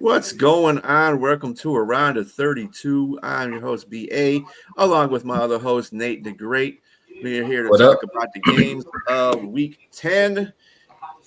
What's going on? Welcome to Around of 32. I'm your host, BA, along with my other host, Nate the Great. We are here to What talk up? about the games of week 10,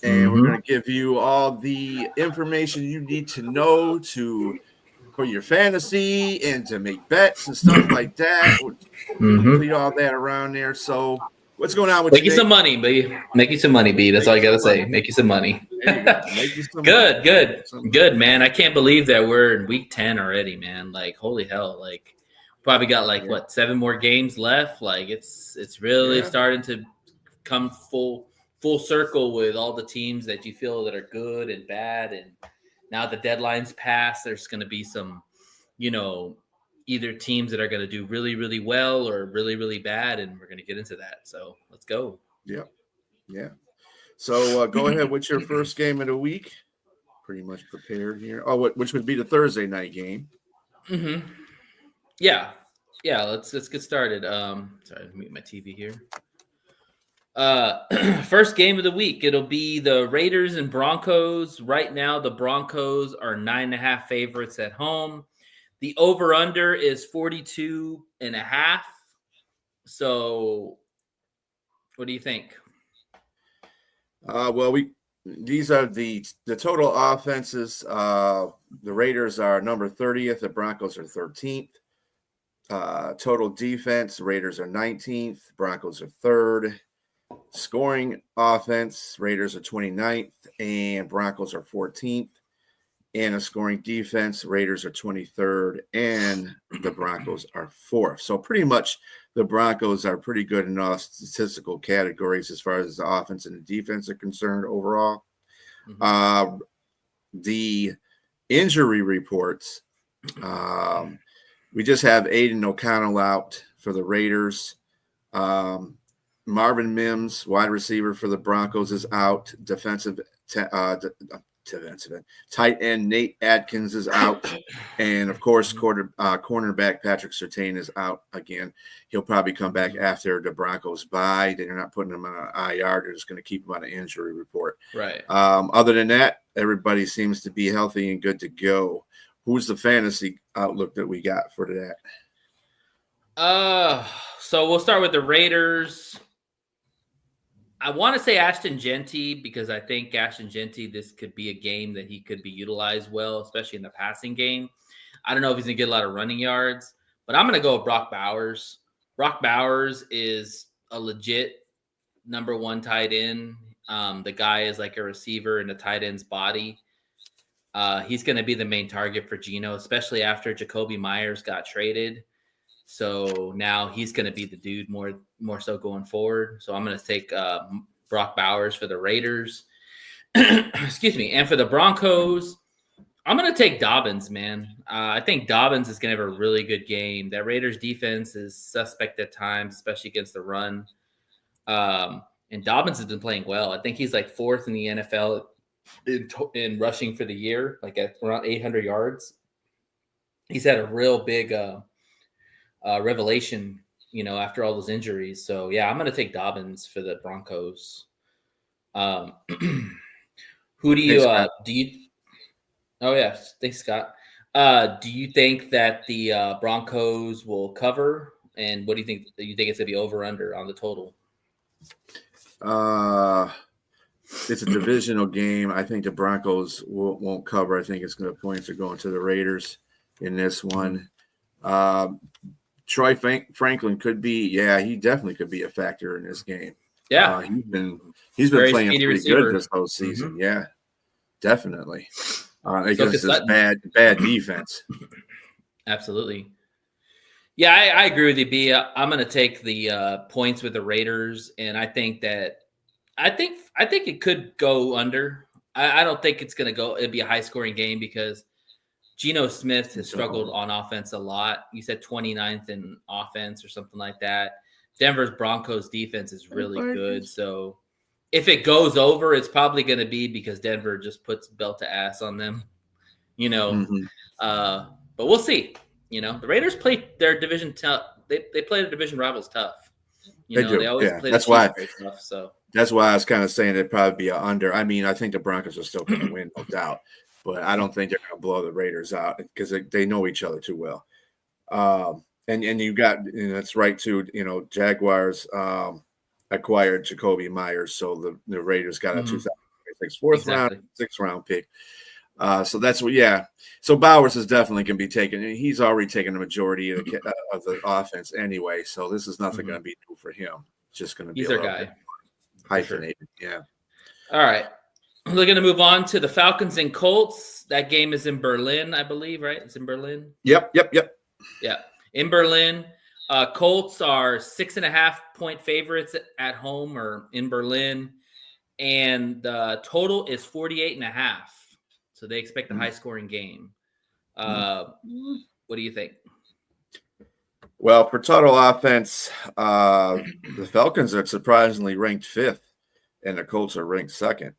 and we're Mm-hmm. going to give you all the information you need to know for your fantasy and to make bets and stuff like that. We'll Mm-hmm. complete all that around there. So, what's going on with Make you, you some Nate? money, B. Make you some money, B. That's Make all you I gotta some say. money. Make you some money. There you go. Make you some money. Good, Make you good, some money. good, man. I can't believe that we're in week 10 already, man. Like, holy hell! Like, probably got like Yeah. 7 more games left. Like, it's really Yeah. starting to come full circle with all the teams that you feel that are good and bad. And now the deadline's passed. There's going to be some, you know, either teams that are going to do really, really well or really, really bad, and we're going to get into that. So let's go. Yep. Yeah. So go ahead with your first game of the week. Pretty much prepared here. Oh, which would be the Thursday night game. Mm-hmm. Yeah, yeah. Let's get started. Sorry, let me mute my TV here. First game of the week. It'll be the Raiders and Broncos. Right now, the Broncos are 9.5 favorites at home. The over/under is 42.5. So, what do you think? Well, these are the total offenses. The Raiders are number 30th. The Broncos are 13th. Total defense, Raiders are 19th. Broncos are 3rd. Scoring offense, Raiders are 29th and Broncos are 14th. And a scoring defense, Raiders are 23rd and the Broncos are 4th. So pretty much the Broncos are pretty good in all statistical categories as far as the offense and the defense are concerned overall. Mm-hmm. The injury reports, we just have Aiden O'Connell out for the Raiders. Marvin Mims, wide receiver for the Broncos, is out. Tight end Nate Adkins is out. And, of course, cornerback Patrick Surtain is out again. He'll probably come back after the Broncos bye. They're not putting him on an IR. They're just going to keep him on an injury report. Right. Other than that, everybody seems to be healthy and good to go. Who's the fantasy outlook that we got for that? So we'll start with the Raiders. I want to say Ashton Genty because I think Ashton Genty, this could be a game that he could be utilized well, especially in the passing game. I don't know if he's going to get a lot of running yards, but I'm going to go with Brock Bowers. Brock Bowers is a legit number 1 tight end. The guy is like a receiver in a tight end's body. He's going to be the main target for Geno, especially after Jacoby Myers got traded. So now he's going to be the dude more so going forward. So I'm going to take Brock Bowers for the Raiders. Excuse me. And for the Broncos, I'm going to take Dobbins, man. I think Dobbins is going to have a really good game. That Raiders defense is suspect at times, especially against the run. And Dobbins has been playing well. I think he's like 4th in the NFL in rushing for the year, like at around 800 yards. He's had a real big revelation, after all those injuries. So yeah, I'm going to take Dobbins for the Broncos. Who do you Oh yeah, thanks, Scott. Do you think that the Broncos will cover? And what do you think? Do you think it's going to be over under on the total? It's a divisional game. I think the Broncos won't cover. I think it's going to points are going to the Raiders in this one. Troy Franklin could be, he definitely could be a factor in this game. Yeah, he's been playing pretty receiver. good this whole season. Mm-hmm. Yeah, definitely against this bad defense. Absolutely. Yeah, I agree with you, B. I'm going to take the points with the Raiders, and I think it could go under. I don't think it's going to go. It'd be a high scoring game because Geno Smith has struggled on offense a lot. You said 29th in offense or something like that. Denver's Broncos defense is really good. So if it goes over, it's probably going to be because Denver just puts belt to ass on them, Mm-hmm. But we'll see. The Raiders play their division tough. They play the division rivals tough. They always play the Chiefs very tough. So that's why I was kind of saying it'd probably be an under. I mean, I think the Broncos are still going to win, no doubt. but I don't think they're going to blow the Raiders out because they know each other too well. And you got, that's right too. Jaguars acquired Jacoby Myers, so the Raiders got a 2006 fourth round, 6th round pick. So that's what, yeah. So Bowers is definitely going to be taken. He's already taken the majority of the offense anyway. So this is nothing going to be new for him. It's just going to be he's a our little guy. bit hyphenated. Sure. Yeah. All right. We're going to move on to the Falcons and Colts. That game is in Berlin, I believe, right? It's in Berlin. Yep. Yeah. In Berlin. Colts are 6.5-point favorites at home or in Berlin. And the total is 48.5. So they expect a high-scoring game. What do you think? Well, for total offense, the Falcons are surprisingly ranked 5th, and the Colts are ranked 2nd.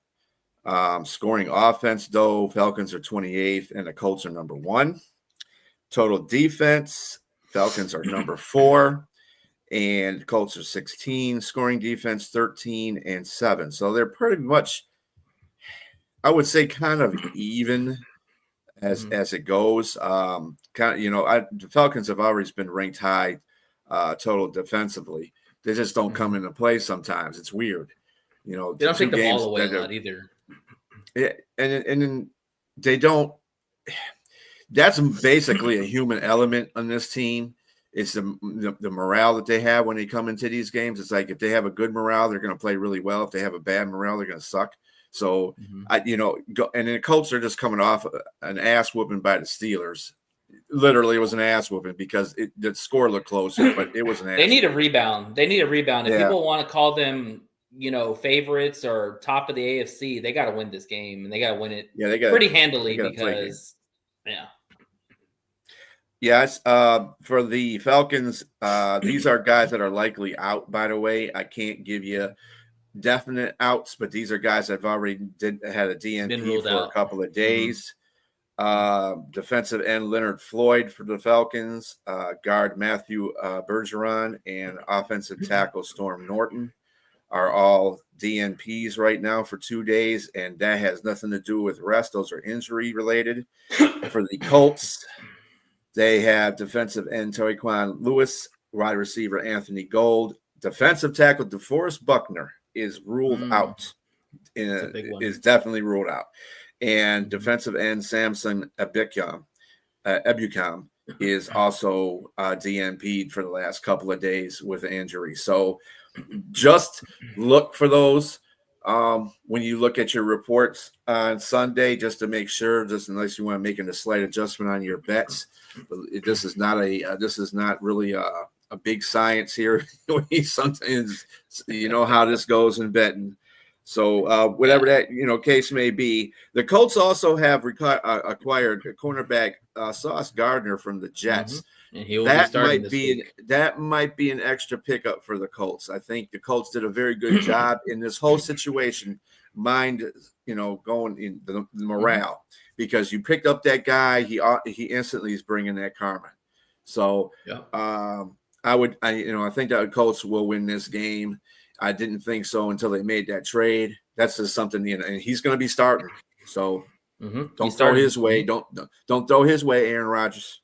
Scoring offense, though, Falcons are 28th, and the Colts are number 1. Total defense, Falcons are number 4, and Colts are 16. Scoring defense, 13 and 7. So they're pretty much, I would say, kind of even as it goes. The Falcons have always been ranked high total defensively. They just don't come into play sometimes. It's weird. They don't take the ball away a lot either. Yeah, and they don't. That's basically a human element on this team. It's the morale that they have when they come into these games. It's like if they have a good morale, they're going to play really well. If they have a bad morale, they're going to suck. So, and then the Colts are just coming off an ass whooping by the Steelers. Literally, it was an ass whooping because the score looked closer, but it was an ass. They need a rebound. If people want to call them, favorites or top of the AFC, they got to win this game, and they got to win it pretty handily because, Yes, for the Falcons, these are guys that are likely out, by the way. I can't give you definite outs, but these are guys that have already had a DNP for a couple of days. Defensive end Leonard Floyd for the Falcons, guard Matthew Bergeron, and offensive tackle Storm Norton are all DNPs right now for 2 days, and that has nothing to do with rest. Those are injury related. For the Colts, they have defensive end Tyquan Lewis, wide receiver Anthony Gold, defensive tackle DeForest Buckner is ruled out. Is definitely ruled out. And defensive end Samson Ebukam is also DNP'd for the last couple of days with an injury. So just look for those when you look at your reports on Sunday, just to make sure, just unless you want to make a slight adjustment on your bets. This is not really a big science here. Sometimes you know how this goes in betting. So whatever that case may be, the Colts also have acquired cornerback Sauce Gardner from the Jets. And he will be starting this week. That might be an extra pickup for the Colts. I think the Colts did a very good job in this whole situation. Going in the morale, because you picked up that guy, he instantly is bringing that karma. So I think that the Colts will win this game. I didn't think so until they made that trade. That's just something, and he's going to be starting. So don't throw his way. Don't throw his way, Aaron Rodgers.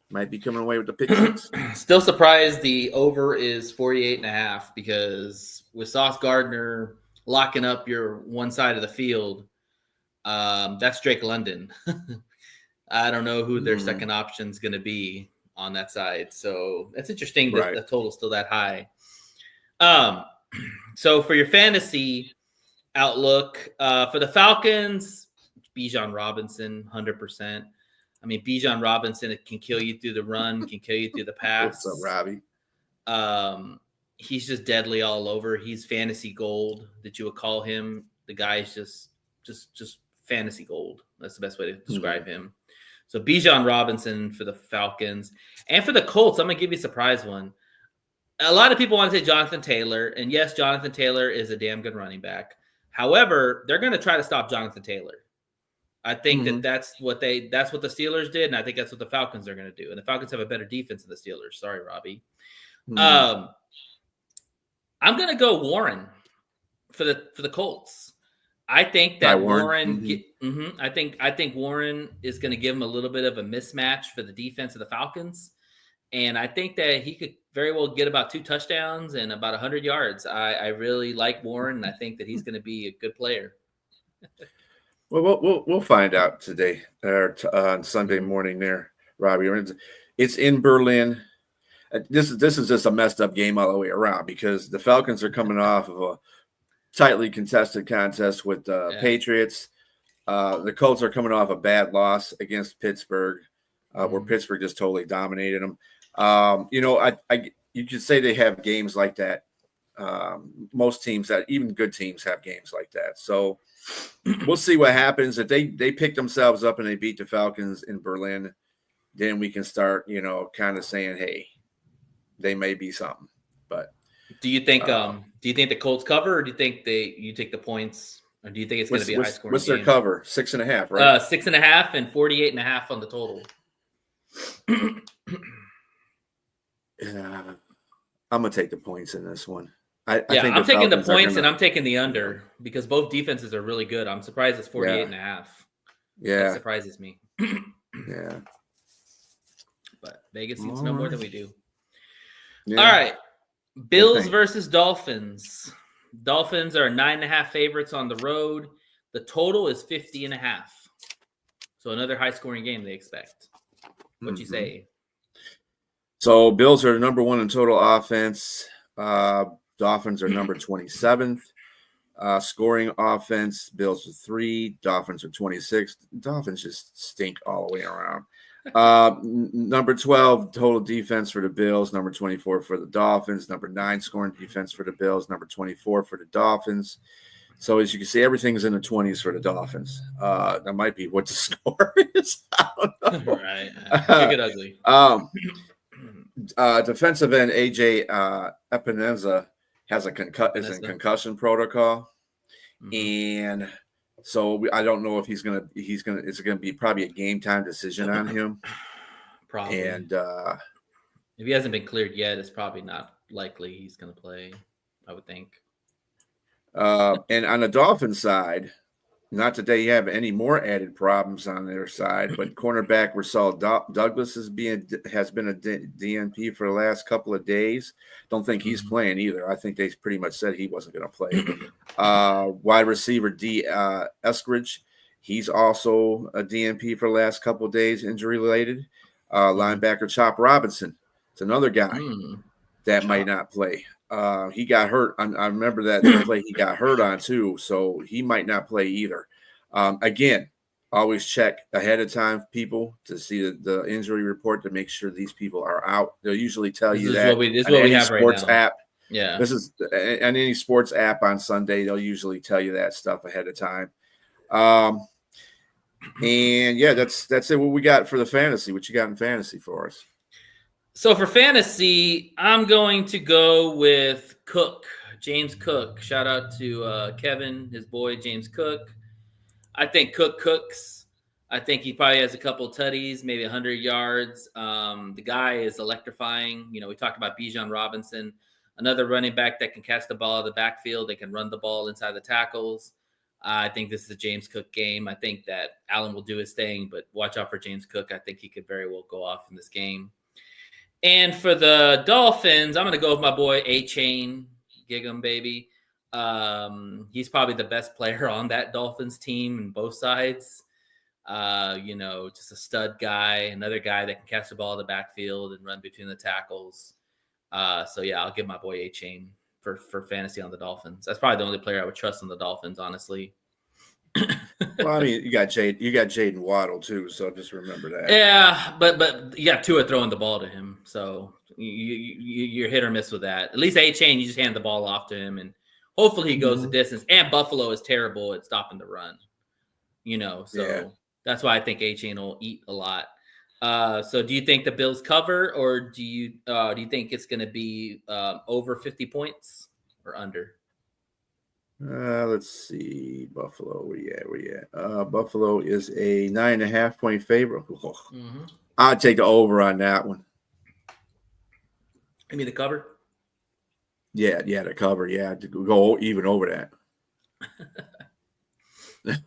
Might be coming away with the pick six. Still surprised the over is 48.5 because with Sauce Gardner locking up your one side of the field, that's Drake London. I don't know who their second option is going to be on that side. So that's interesting that the total's still that high. So for your fantasy outlook, for the Falcons, Bijan Robinson, 100%. I mean, Bijan Robinson can kill you through the run, can kill you through the pass. What's up, Robbie? He's just deadly all over. He's fantasy gold that you would call him. The guy's just fantasy gold. That's the best way to describe him. So Bijan Robinson for the Falcons. And for the Colts, I'm going to give you a surprise one. A lot of people want to say Jonathan Taylor. And yes, Jonathan Taylor is a damn good running back. However, they're going to try to stop Jonathan Taylor. I think that's what the Steelers did, and I think that's what the Falcons are going to do. And the Falcons have a better defense than the Steelers. Sorry, Robbie. I'm going to go Warren for the Colts. I think Ty that Warren. I think Warren is going to give him a little bit of a mismatch for the defense of the Falcons, and I think that he could very well get about 2 touchdowns and about 100 yards. I really like Warren, and I think that he's going to be a good player. Well, we'll find out today or on Sunday morning there, Robbie. It's in Berlin. This is just a messed up game all the way around because the Falcons are coming off of a tightly contested contest with the Patriots. The Colts are coming off a bad loss against Pittsburgh, where Pittsburgh just totally dominated them. You could say they have games like that. Most teams, that even good teams, have games like that. So we'll see what happens. If they pick themselves up and they beat the Falcons in Berlin, then we can start, kind of saying, hey, they may be something. But do you think the Colts cover, or do you think you take the points, or do you think it's going to be a high scoring game? What's their cover? 6.5, right? 6.5 and 48.5 on the total. Yeah, I'm gonna take the points in this one. I think I'm taking the points and I'm taking the under because both defenses are really good. I'm surprised it's 48.5. Yeah, that surprises me. Yeah, but Vegas seems to know more than we do. Yeah. All right, Bills versus Dolphins. Dolphins are 9.5 favorites on the road. The total is 50.5. So another high scoring game they expect. What'd you say? So Bills are number 1 in total offense. Dolphins are number 27th. Scoring offense, Bills are 3. Dolphins are 26. Dolphins just stink all the way around. Number 12 total defense for the Bills. Number 24 for the Dolphins. Number 9 scoring defense for the Bills. Number 24 for the Dolphins. So as you can see, everything's in the 20s for the Dolphins. That might be what the score is. I don't know. Right. Make it ugly. Defensive end AJ Epineza is in concussion protocol, and so I don't know if it's gonna be probably a game time decision on him. Probably. And if he hasn't been cleared yet, it's probably not likely he's gonna play, I would think. And on the Dolphins side, not that they have any more added problems on their side, but cornerback Rasul Douglas has been a DNP for the last couple of days. Don't think he's playing either. I think they pretty much said he wasn't going to play. Wide receiver Eskridge, he's also a DNP for the last couple of days, injury related. Linebacker Chop Robinson, it's another guy that might not play. He got hurt. I remember that play he got hurt on too, so he might not play either. Again, always check ahead of time, people, to see the injury report to make sure these people are out. They'll usually tell you that. This is what we have sports right now. App. Yeah, this is on any sports app on Sunday. They'll usually tell you that stuff ahead of time. And yeah, that's it. What we got for the fantasy? What you got in fantasy for us? So for fantasy, I'm going to go with Cook, James Cook. Shout out to Kevin, his boy, James Cook. I think Cook cooks. I think he probably has a couple tutties, maybe 100 yards. The guy is electrifying. We talked about Bijan Robinson, another running back that can catch the ball out of the backfield. They can run the ball inside the tackles. I think this is a James Cook game. I think that Allen will do his thing, but watch out for James Cook. I think he could very well go off in this game. And for the Dolphins, I'm going to go with my boy A-Chain, Gig'em, baby. He's probably the best player on that Dolphins team on both sides. Just a stud guy, another guy that can catch the ball in the backfield and run between the tackles. So, yeah, I'll give my boy A-Chain for fantasy on the Dolphins. That's probably the only player I would trust on the Dolphins, honestly. Well, I mean, you got Jaden Waddle too, so just remember that. Yeah, but you got Tua throwing the ball to him, so you're hit or miss with that. At least A-Chain, you just hand the ball off to him, and hopefully he goes the distance. And Buffalo is terrible at stopping the run, so that's why I think A-Chain will eat a lot. So do you think the Bills cover, or do you think it's going to be over 50 points or under? Let's see. Buffalo, where you at? Buffalo is a 9.5 point favorite. I'd take the over on that one. You mean the cover? Yeah, the cover. Yeah, to go even over that.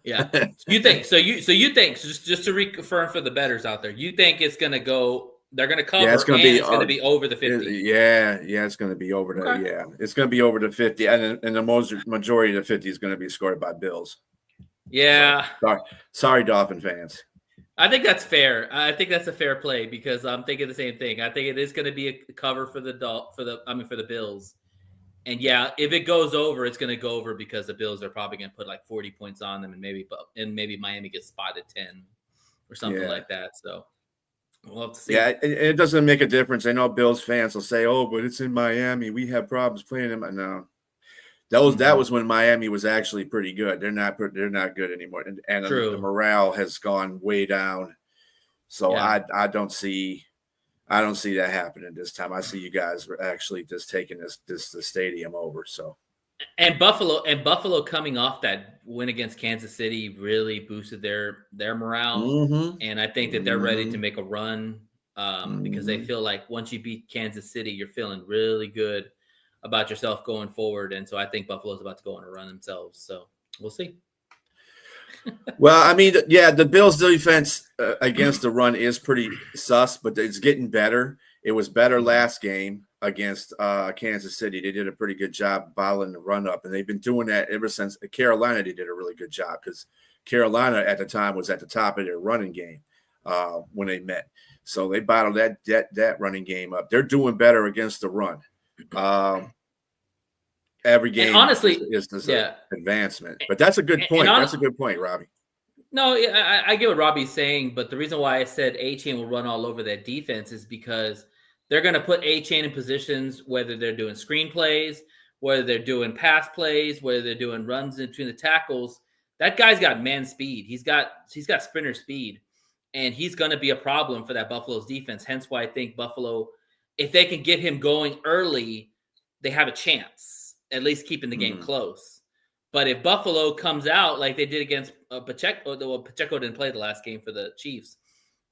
Yeah. You think so? You think just to reconfirm for the bettors out there, you think it's going to go? They're going to cover, Yeah, it's going to and be it's going to be over the 50. Yeah, it's going to be over the Okay. it's going to be over the 50, and the majority of the 50 is going to be scored by Bills. Yeah. So, sorry, Dolphin fans. I think that's fair. I think that's a fair play because I'm thinking the same thing. I think it is going to be a cover for the Bills. And yeah, if it goes over, it's going to go over because the Bills are probably going to put like 40 points on them, and maybe Miami gets spotted 10 or something like that. So we'll have to see. Yeah, it doesn't make a difference. I know Bills fans will say, "Oh, but it's in Miami. We have problems playing them." No, that was when Miami was actually pretty good. They're not good anymore, and the morale has gone way down. So I don't see that happening this time. I see you guys actually just taking the stadium over. So, and Buffalo coming off that win against Kansas City really boosted their morale, and I think that they're ready to make a run because they feel like once you beat Kansas City, you're feeling really good about yourself going forward, and so I think Buffalo's about to go on a run themselves. So we'll see. Well, I mean, yeah, the Bills' defense against the run is pretty sus, but it's getting better. It was better last game against Kansas City. They did a pretty good job bottling the run up, and they've been doing that ever since Carolina. They did a really good job because Carolina at the time was at the top of their running game when they met. So they bottled that running game up. They're doing better against the run. Every game, and honestly, is an advancement. But that's a good point. That's a good point, Robbie. No, I get what Robbie's saying, but the reason why I said A-Chain will run all over that defense is because they're going to put A-Chain in positions, whether they're doing screen plays, whether they're doing pass plays, whether they're doing runs in between the tackles. That guy's got man speed. He's got sprinter speed, and he's going to be a problem for that Buffalo's defense. Hence why I think Buffalo, if they can get him going early, they have a chance, at least keeping the game close. But if Buffalo comes out like they did against Pacheco, Pacheco didn't play the last game for the Chiefs,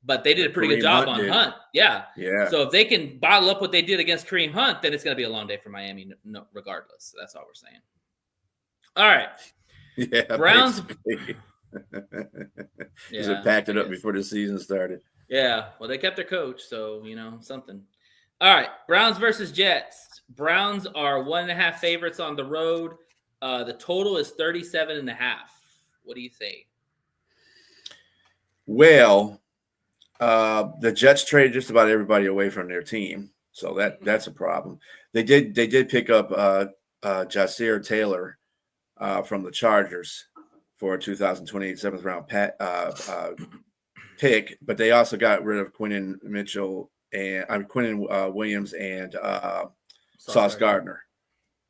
but they did a pretty good job on Hunt. Yeah. So if they can bottle up what they did against Kareem Hunt, then it's going to be a long day for Miami, regardless. That's all we're saying. All right. Yeah. Browns. They packed it up before the season started. Yeah. Well, they kept their coach, so, something. All right. Browns versus Jets. Browns are 1.5 favorites on the road. The total is 37.5. What do you say? Well, the Jets traded just about everybody away from their team, so that's a problem. They did pick up Jasir Taylor from the Chargers for a 2028 7th round pick, but they also got rid of Quinnen Williams and Sauce Gardner.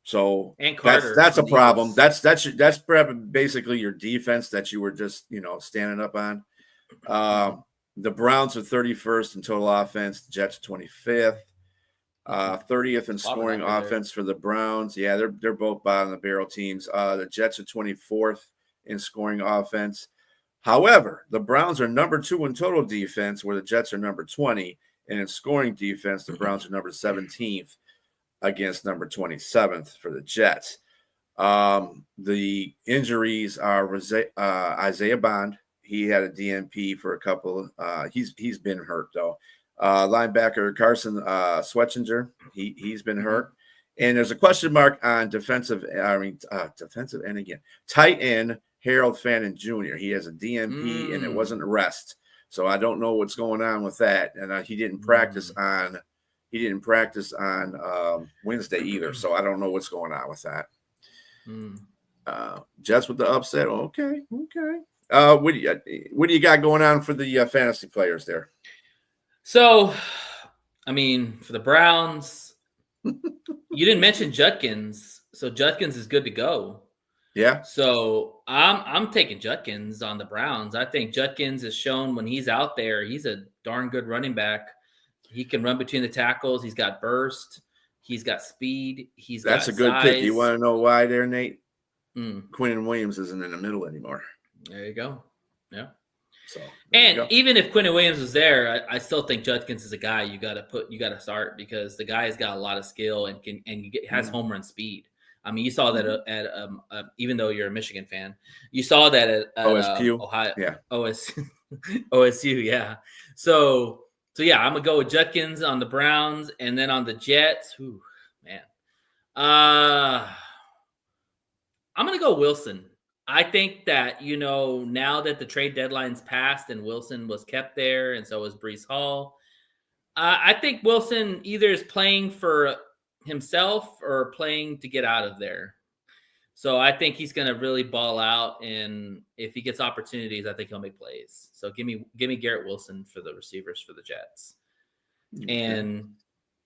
So that's a problem. That's basically your defense that you were just standing up on. The Browns are 31st in total offense. The Jets 25th, 30th in scoring offense for the Browns. Yeah, they're both bottom of the barrel teams. The Jets are 24th in scoring offense. However, the Browns are number 2 in total defense, where the Jets are number 20, and in scoring defense, the Browns are number 17th. Against number 27th for the Jets. The injuries are Isaiah Bond. He had a DNP for a couple. He's been hurt though. Linebacker Carson Swetchinger. He's been hurt. And there's a question mark on defensive end again. Tight end Harold Fannin Jr. He has a DNP and it wasn't a rest. So I don't know what's going on with that. And he didn't practice on. He didn't practice on Wednesday either, so I don't know what's going on with that. Jets with the upset. Okay. What do you got going on for the fantasy players there? So, I mean, for the Browns, you didn't mention Judkins, so Judkins is good to go. Yeah. So I'm taking Judkins on the Browns. I think Judkins has shown when he's out there, he's a darn good running back. He can run between the tackles. He's got burst. He's got speed. That's a good pick. You want to know why there, Nate? Quinnen Williams isn't in the middle anymore. There you go. Yeah. So, even if Quinnen Williams was there, I still think Judkins is a guy you got to start because the guy has got a lot of skill and has home run speed. I mean, you saw that at even though you're a Michigan fan, you saw that at OSU. Ohio Yeah. OSU. Yeah. So yeah, I'm gonna go with Judkins on the Browns, and then on the Jets. Whew, man, I'm gonna go Wilson. I think that now that the trade deadline's passed and Wilson was kept there, and so was Brees Hall. I think Wilson either is playing for himself or playing to get out of there. So I think he's going to really ball out, and if he gets opportunities, I think he'll make plays. So give me Garrett Wilson for the receivers for the Jets. Okay. And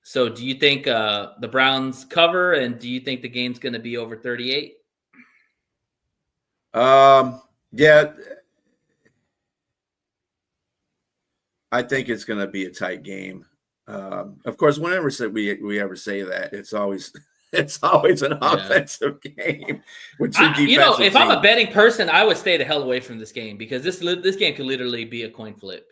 so, do you think the Browns cover, and do you think the game's going to be over 38? Yeah, I think it's going to be a tight game. Of course, whenever we ever say that, it's always an offensive game. With two defensive if I'm a betting person, I would stay the hell away from this game, because this game could literally be a coin flip.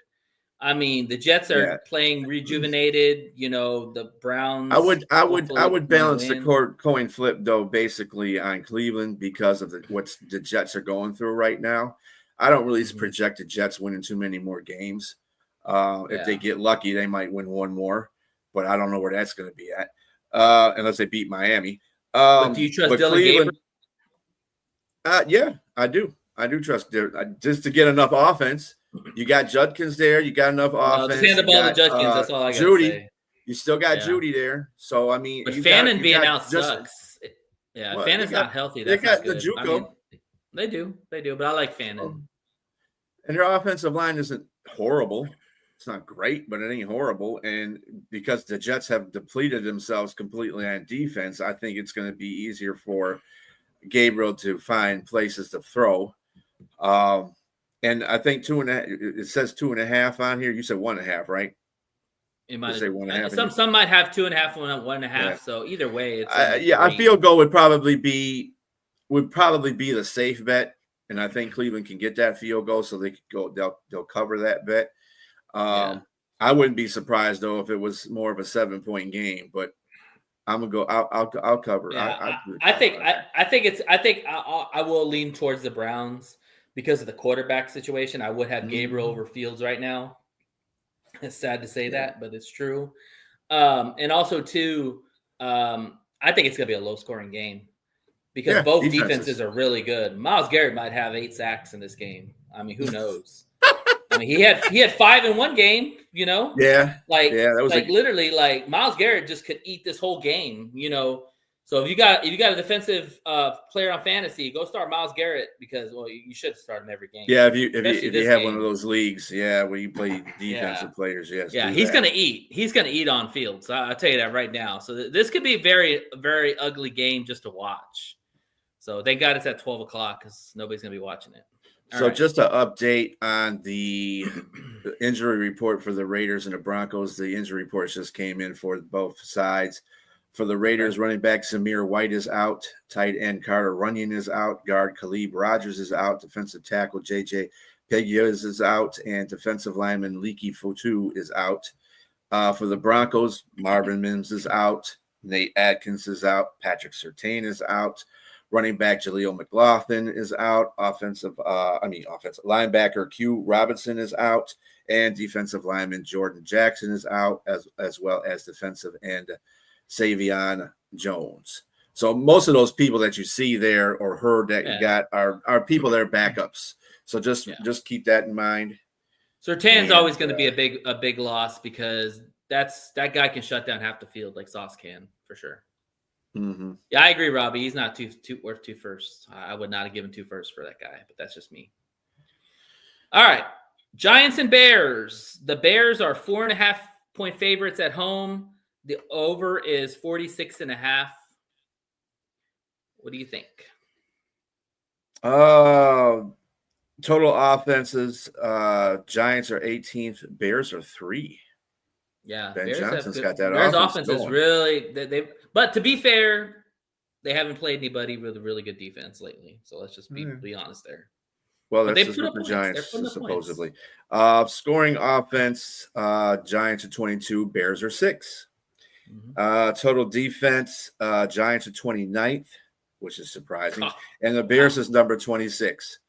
I mean, the Jets are playing rejuvenated. The Browns. I would balance the coin flip though, basically on Cleveland, because of what the Jets are going through right now. I don't really project the Jets winning too many more games. If they get lucky, they might win one more, but I don't know where that's going to be at, unless they beat Miami. But do you trust Dylan Gabriel? Yeah, I do. I do trust just to get enough offense. You got Judkins there. You got enough offense. Just hand the ball to Judkins. That's all I got to say. You still got Judy there. So, I mean. But Fannin being out sucks. Yeah, Fannon's not healthy. That's not good. The JUCO. They do. But I like Fannin. And their offensive line isn't horrible. It's not great, but it ain't horrible. And because the Jets have depleted themselves completely on defense, I think it's going to be easier for Gabriel to find places to throw. And I think 2.5. It says 2.5 on here. You said 1.5, right? It might say 1.5. Some might have 2.5, 1.5. Yeah. So either way, it's I feel goal would probably be the safe bet, and I think Cleveland can get that field goal, so they could go. They'll cover that bet. I wouldn't be surprised though if it was more of a 7-point game, but I'm gonna go. I'll cover. Yeah, I think I will lean towards the Browns because of the quarterback situation. I would have Gabriel over Fields right now. It's sad to say that, but it's true. And also too, I think it's gonna be a low-scoring game because both defenses are really good. Myles Garrett might have 8 sacks in this game. I mean, who knows? I mean, he had 5 in one game, Yeah. That was literally Myles Garrett just could eat this whole game, So if you got a defensive player on fantasy, go start Myles Garrett, because you should start him every game. Yeah, if you have one of those leagues, where you play defensive players, yes. Yeah, he's gonna eat. He's gonna eat on field. So I'll tell you that right now. So this could be a very, very ugly game just to watch. So thank God it's at 12 o'clock because nobody's gonna be watching it. Just to update on the injury report for the Raiders and the Broncos, the injury reports just came in for both sides. For the Raiders, running back Zamir White is out. Tight end Carter Runyon is out. Guard Khalib Rogers is out. Defensive tackle J.J. Pegues is out. And defensive lineman Leaky Fotu is out. For the Broncos, Marvin Mims is out. Nate Atkins is out. Patrick Surtain is out. Running back Jaleel McLaughlin is out. Offensive linebacker Q Robinson is out. And defensive lineman Jordan Jackson is out, as well as defensive end Savion Jones. So most of those people that you see there or heard that you got are people that are backups. So just keep that in mind. Surtain's always going to be a big loss because that guy can shut down half the field like Sauce can, for sure. Mm-hmm. Yeah, I agree, Robbie. He's not too worth 2 firsts. I would not have given 2 firsts for that guy, but that's just me. All right, Giants and Bears. The Bears are 4.5-point favorites at home. The over is 46.5. What do you think? Total offenses. Giants are 18th. Bears are 3. Yeah, Ben Johnson's got that. Bears offense is really they. But to be fair, they haven't played anybody with a really good defense lately. So let's just be honest there. Well, that's just what the Giants supposedly. Scoring offense. Giants are 22. Bears are 6. Total defense. Giants are 29th. which is surprising. Oh, And the Bears is number 26.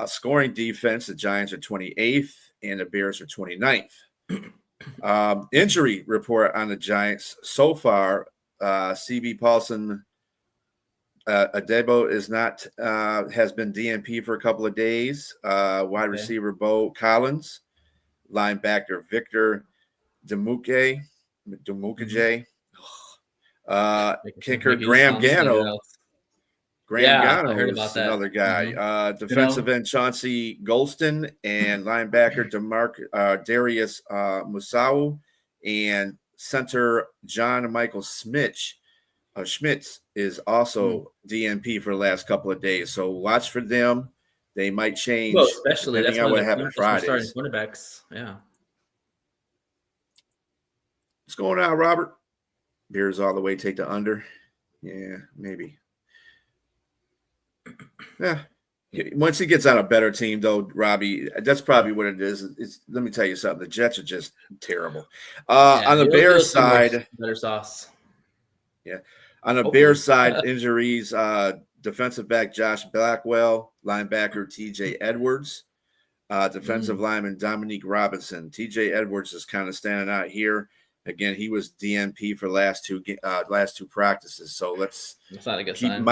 Scoring defense, the Giants are 28th and the Bears are 29th. Injury report on the Giants so far. CB Paulson Adebo is not has been DNP for a couple of days. Wide receiver Bo Collins, linebacker Victor Demuke, kicker Graham Gano. I heard about is that. another guy. Defensive end Chauncey Golston and linebacker Darius Musau and center John Michael Schmitz is also DNP for the last couple of days. So watch for them. They might change. Well, especially that's on one what of happened the starting Fridays. quarterbacks. Yeah. What's going on, Robert? Bears all the way. Take the under. Yeah, maybe. Yeah. Once he gets on a better team, though, Robbie, that's probably what it is. Let me tell you something. The Jets are just terrible. On the Bears side, better sauce. Yeah. On the Bears side, injuries, defensive back Josh Blackwell, linebacker TJ Edwards, defensive lineman Dominique Robinson. TJ Edwards is kind of standing out here. Again, he was DNP for last two practices. So that's not a good keep sign.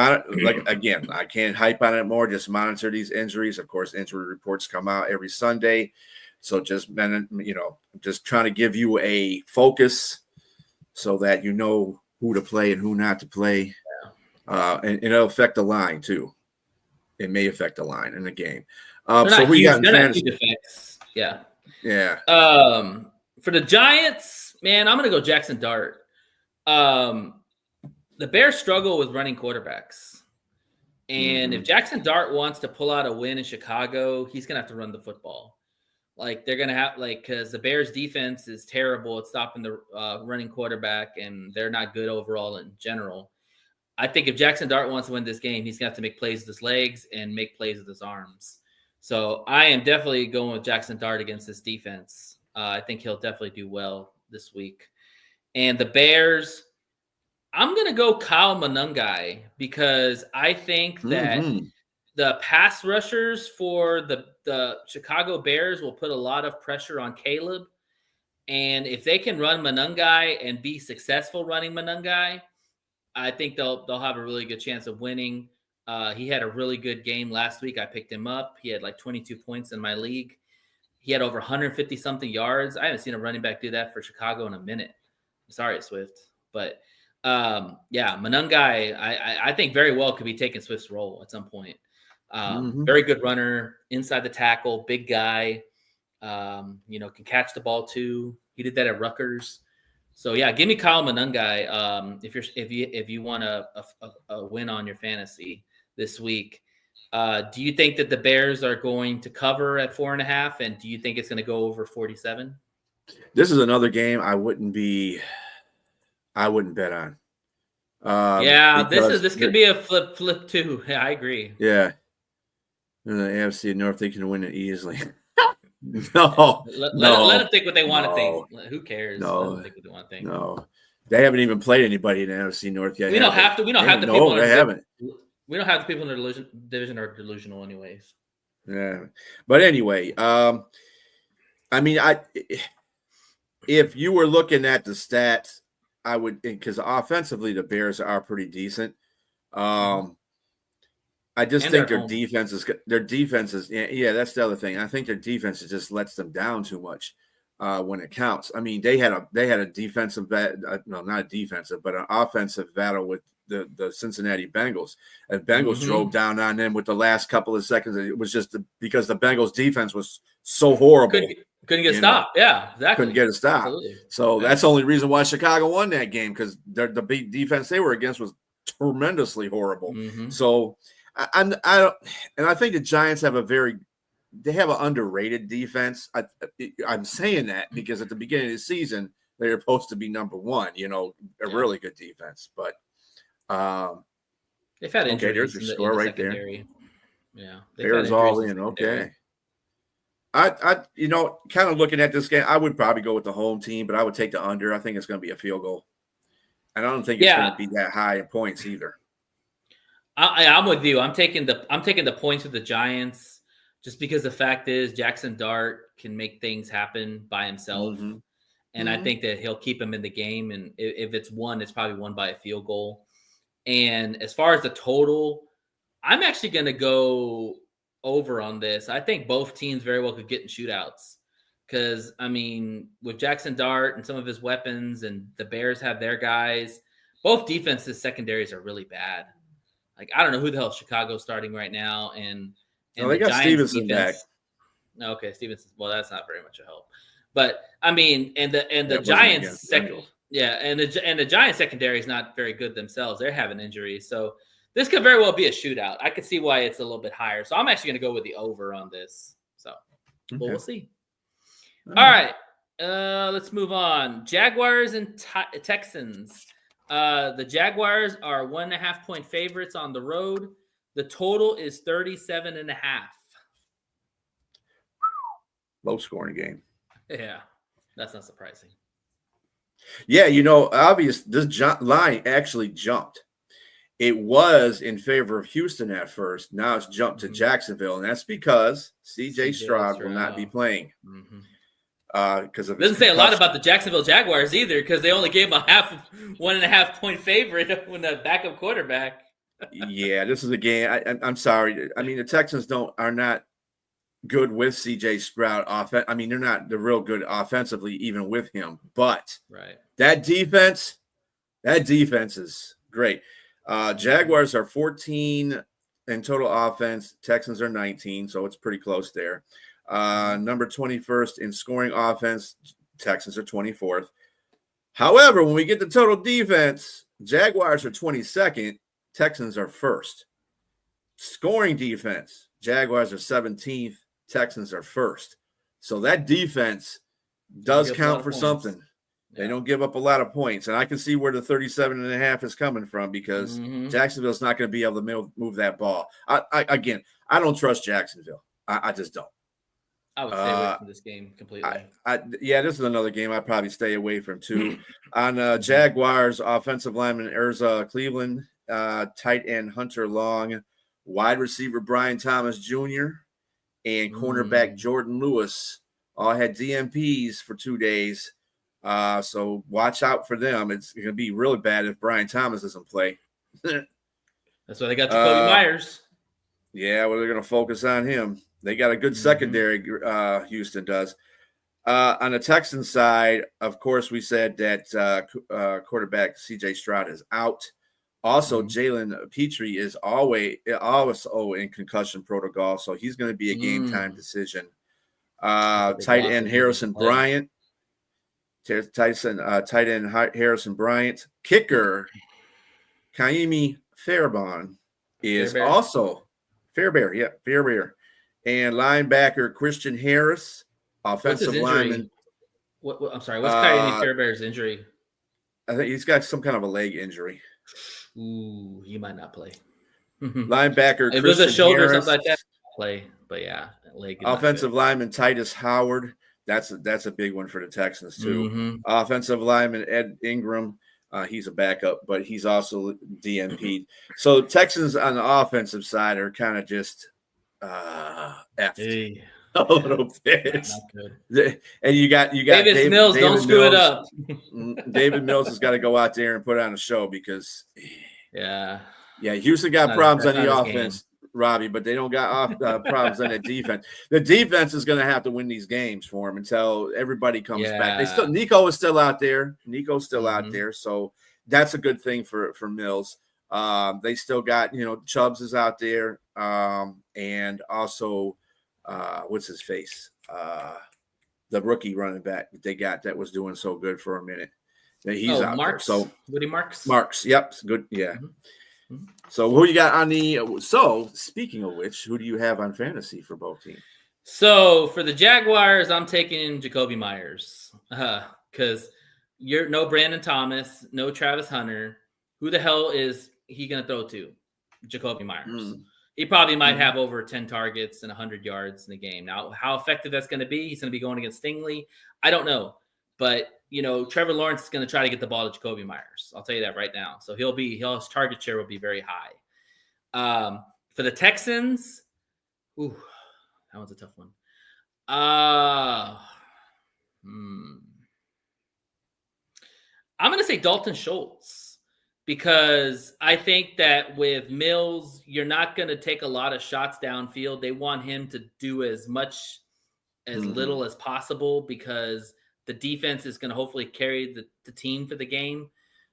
Again, I can't hype on it more. Just monitor these injuries. Of course, injury reports come out every Sunday. So just trying to give you a focus so that you know who to play and who not to play. And it'll affect the line too. It may affect the line in the game. So we got defense. Yeah. Yeah. For the Giants, man, I'm going to go Jackson Dart. The Bears struggle with running quarterbacks. And if Jackson Dart wants to pull out a win in Chicago, he's going to have to run the football. Like they're going to have because the Bears defense is terrible at stopping the running quarterback, and they're not good overall in general. I think if Jackson Dart wants to win this game, he's going to have to make plays with his legs and make plays with his arms. So I am definitely going with Jackson Dart against this defense. I think he'll definitely do well this week. And the Bears, I'm going to go Kyle Monangai because I think that the pass rushers for the Chicago Bears will put a lot of pressure on Caleb. And if they can run Monangai and be successful running Monangai, I think they'll have a really good chance of winning. He had a really good game last week. I picked him up. He had like 22 points in my league. He had over 150 something yards. I haven't seen a running back do that for Chicago in a minute. Sorry, Swift. But Monangai, I think very well could be taking Swift's role at some point. Very good runner, inside the tackle, big guy. Can catch the ball too. He did that at Rutgers. So yeah, give me Kyle Monangai if you want a win on your fantasy this week. Do you think that the Bears are going to cover at 4.5? And do you think it's going to go over 47? This is another game I wouldn't bet on. This could be a flip too. Yeah, I agree. Yeah. In the AFC North, they can win it easily. No. Let them think what they want to think. Who cares? No. Let them think what they want to think. No. They haven't even played anybody in the NFC North yet. We don't have the people. They haven't. We don't have the people in the division are delusional anyways. Yeah. But anyway, if you were looking at the stats, I would, because offensively the Bears are pretty decent. I just think their defense is yeah, that's the other thing. I think their defense just lets them down too much when it counts. I mean, they had a defensive not a defensive, but an offensive battle with the Cincinnati Bengals. And Bengals drove down on them with the last couple of seconds. It was just because the Bengals defense was so horrible. Couldn't get stopped. Yeah, exactly. Couldn't get a stop. Absolutely. So that's the only reason why Chicago won that game, because the big defense they were against was tremendously horrible. So I think the Giants have an underrated defense. I'm saying that because at the beginning of the season they were supposed to be number one. A really good defense, but they've had injuries. Okay, there's your score right there. Yeah, Bears all in. Okay. I kind of looking at this game, I would probably go with the home team, but I would take the under. I think it's going to be a field goal. And I don't think it's going to be that high in points either. I'm with you. I'm taking the points with the Giants just because the fact is Jackson Dart can make things happen by himself. Mm-hmm. And I think that he'll keep him in the game. And if it's won, it's probably won by a field goal. And as far as the total, I'm actually going to go over on this. I think both teams very well could get in shootouts. Because, I mean, with Jackson Dart and some of his weapons, and the Bears have their guys, both defenses secondaries are really bad. Like, I don't know who the hell Chicago's starting right now. And they got Giants Stevenson back. Okay, Stevenson. Well, that's not very much a help. But I mean, and the Giants second, and the Giants secondary is not very good themselves. They're having injuries, so this could very well be a shootout. I could see why it's a little bit higher. So I'm actually going to go with the over on this. So, well, we'll see. All right, let's move on. Jaguars and Texans. The Jaguars are 1.5 point favorites on the road. The total is 37.5. Low scoring game. Yeah, that's not surprising. Yeah, obvious this line actually jumped. It was in favor of Houston at first. Now it's jumped to Jacksonville, and that's because C.J. Stroud will not be playing. Because of doesn't say a lot about the Jacksonville Jaguars either, because they only gave him 1.5 point favorite when the backup quarterback. Yeah, this is a game. I'm sorry. I mean, the Texans are not good with C.J. Stroud. I mean, they're real good offensively, even with him. But that defense is great. Jaguars are 14 in total offense. Texans are 19, so it's pretty close there. Number 21st in scoring offense. Texans are 24th. However, when we get to total defense, Jaguars are 22nd. Texans are first. Scoring defense, Jaguars are 17th. Texans are first. So that defense does count for something. They don't give up a lot of points. And I can see where the 37.5 is coming from, because Jacksonville's not going to be able to move that ball. I don't trust Jacksonville. I just don't. I would stay away from this game completely. This is another game I'd probably stay away from too. On Jaguars, offensive lineman Erza Cleveland, tight end Hunter Long, wide receiver Brian Thomas Jr., and cornerback Jordan Lewis all had DMPs for 2 days. So watch out for them. It's going to be really bad if Brian Thomas doesn't play. That's why they got Jacoby Myers. Yeah, well, they're going to focus on him. They got a good secondary, Houston does. On the Texans side, of course, we said that quarterback C.J. Stroud is out. Also, Jalen Petrie is always in concussion protocol, so he's going to be a game-time decision. Tight end Harrison Bryant. Tight end Harrison Bryant. Kicker Kaimi Fairbairn is also Fairbairn. And linebacker Christian Harris, offensive lineman. I'm sorry. What's Kaimi Fairbairn's injury? I think he's got some kind of a leg injury. Ooh, he might not play. Linebacker if Christian it was a shoulder Harris, or something like that, play. But yeah, leg. Offensive lineman Titus Howard. That's a big one for the Texans too. Offensive lineman Ed Ingram. He's a backup, but he's also DNP'd. So Texans on the offensive side are kind of just effed a little bit. Not good. And you got David Mills. Don't screw it up. David Mills has got to go out there and put on a show, because Houston got not problems on the offense, Robbie, but they don't got problems on the defense. The defense is going to have to win these games for them until everybody comes back. Nico is still out there. Out there, so that's a good thing for Mills. They still got, Chubbs is out there, and also what's his face, the rookie running back that they got that was doing so good for a minute. He's out Marks. there. So Woody Marks. Yep, good. Yeah. So who you got on the? So speaking of which, who do you have on fantasy for both teams? So for the Jaguars, I'm taking Jacoby Myers because you're no Brandon Thomas, no Travis Hunter. Who the hell is he going to throw to? Jacoby Myers. He probably might have over 10 targets and 100 yards in the game. Now, how effective that's going to be, he's going to be going against Stingley. I don't know. But, Trevor Lawrence is going to try to get the ball to Jacoby Myers. I'll tell you that right now. So his target share will be very high. For the Texans, ooh, that one's a tough one. I'm going to say Dalton Schultz, because I think that with Mills, you're not going to take a lot of shots downfield. They want him to do as little as possible, because the defense is going to hopefully carry the team for the game.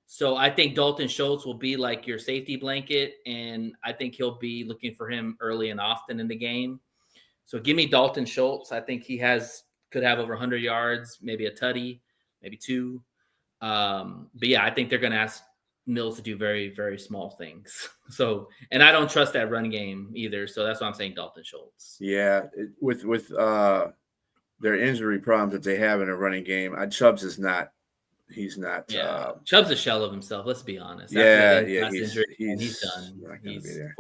So I think Dalton Schultz will be like your safety blanket, and I think he'll be looking for him early and often in the game. So give me Dalton Schultz. I think he could have over 100 yards, maybe a tutty, maybe 2. But yeah, I think they're going to ask Mills to do very, very small things. So, and I don't trust that run game either. So that's why I'm saying Dalton Schultz. Yeah, with their injury problems that they have in a running game, Chubbs is not. He's not. Yeah, Chubb's a shell of himself. Let's be honest. He's done. Not going to be there.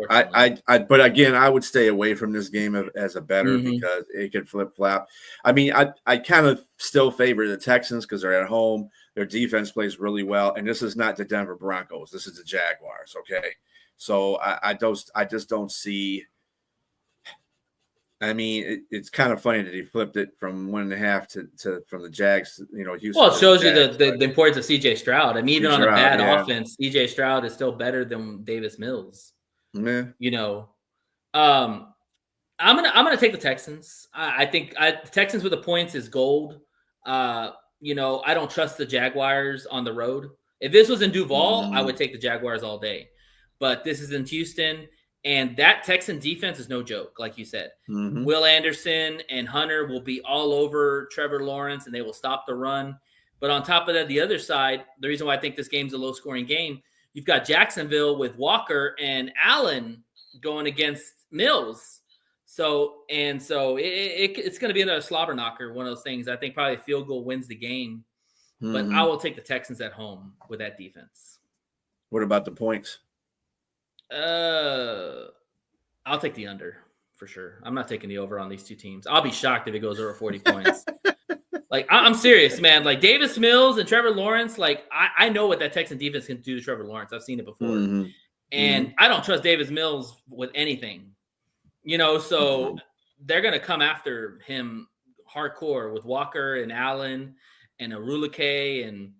But again, I would stay away from this game as a better, because it could flip flop. I mean, I kind of still favor the Texans because they're at home. Their defense plays really well, and this is not the Denver Broncos. This is the Jaguars. Okay, so I just don't see. I mean, it's kind of funny that he flipped it from 1.5 to from the Jags. Houston. Well, it shows you the importance of C.J. Stroud. I mean, even on a bad offense, C.J. Stroud is still better than Davis Mills. Yeah. I'm gonna take the Texans. I think the Texans with the points is gold. I don't trust the Jaguars on the road. If this was in Duval, I would take the Jaguars all day. But this is in Houston. And that Texan defense is no joke, like you said. Will Anderson and Hunter will be all over Trevor Lawrence, and they will stop the run. But on top of that, the other side, the reason why I think this game's a low-scoring game, you've got Jacksonville with Walker and Allen going against Mills. So it's going to be another slobber knocker, one of those things. I think probably a field goal wins the game. But I will take the Texans at home with that defense. What about the points? I'll take the under for sure. I'm not taking the over on these two teams. I'll be shocked if it goes over 40 points. Like, I'm serious, man. Like, Davis Mills and Trevor Lawrence, like, I know what that Texan defense can do to Trevor Lawrence. I've seen it before. And I don't trust Davis Mills with anything. So they're going to come after him hardcore with Walker and Allen and Arulake and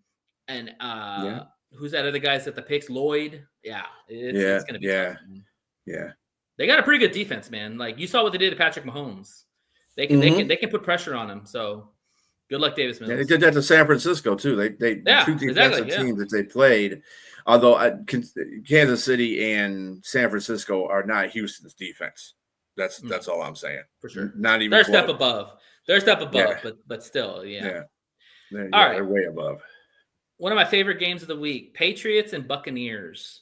who's that other guy at the picks? Lloyd. Yeah. It's going to be tough. Yeah. They got a pretty good defense, man. Like, you saw what they did to Patrick Mahomes. They can put pressure on him. So good luck, Davis Mills. Yeah, they did that to San Francisco too. They two defensive teams that they played. Although Kansas City and San Francisco are not Houston's defense. That's all I'm saying. For sure. Not even they're a close. step above. They're a step above, but still, yeah. All right. They're way above. One of my favorite games of the week, Patriots and Buccaneers.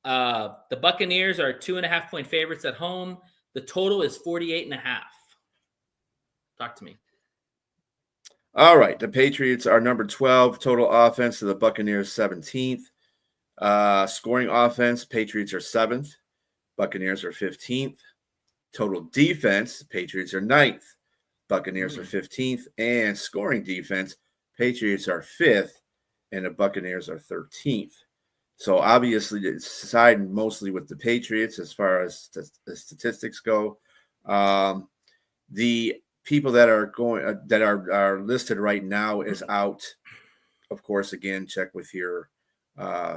The Buccaneers are 2.5-point favorites at home. The total is 48.5. Talk to me. All right. The Patriots are number 12 total offense to the Buccaneers 17th. Scoring offense, Patriots are 7th. Buccaneers are 15th. Total defense, Patriots are 9th. Buccaneers are 15th. And scoring defense, Patriots are 5th. And the Buccaneers are 13th. So obviously it's siding mostly with the Patriots as far as the statistics go. The people that are going that are listed right now is out. Of course, again, check with your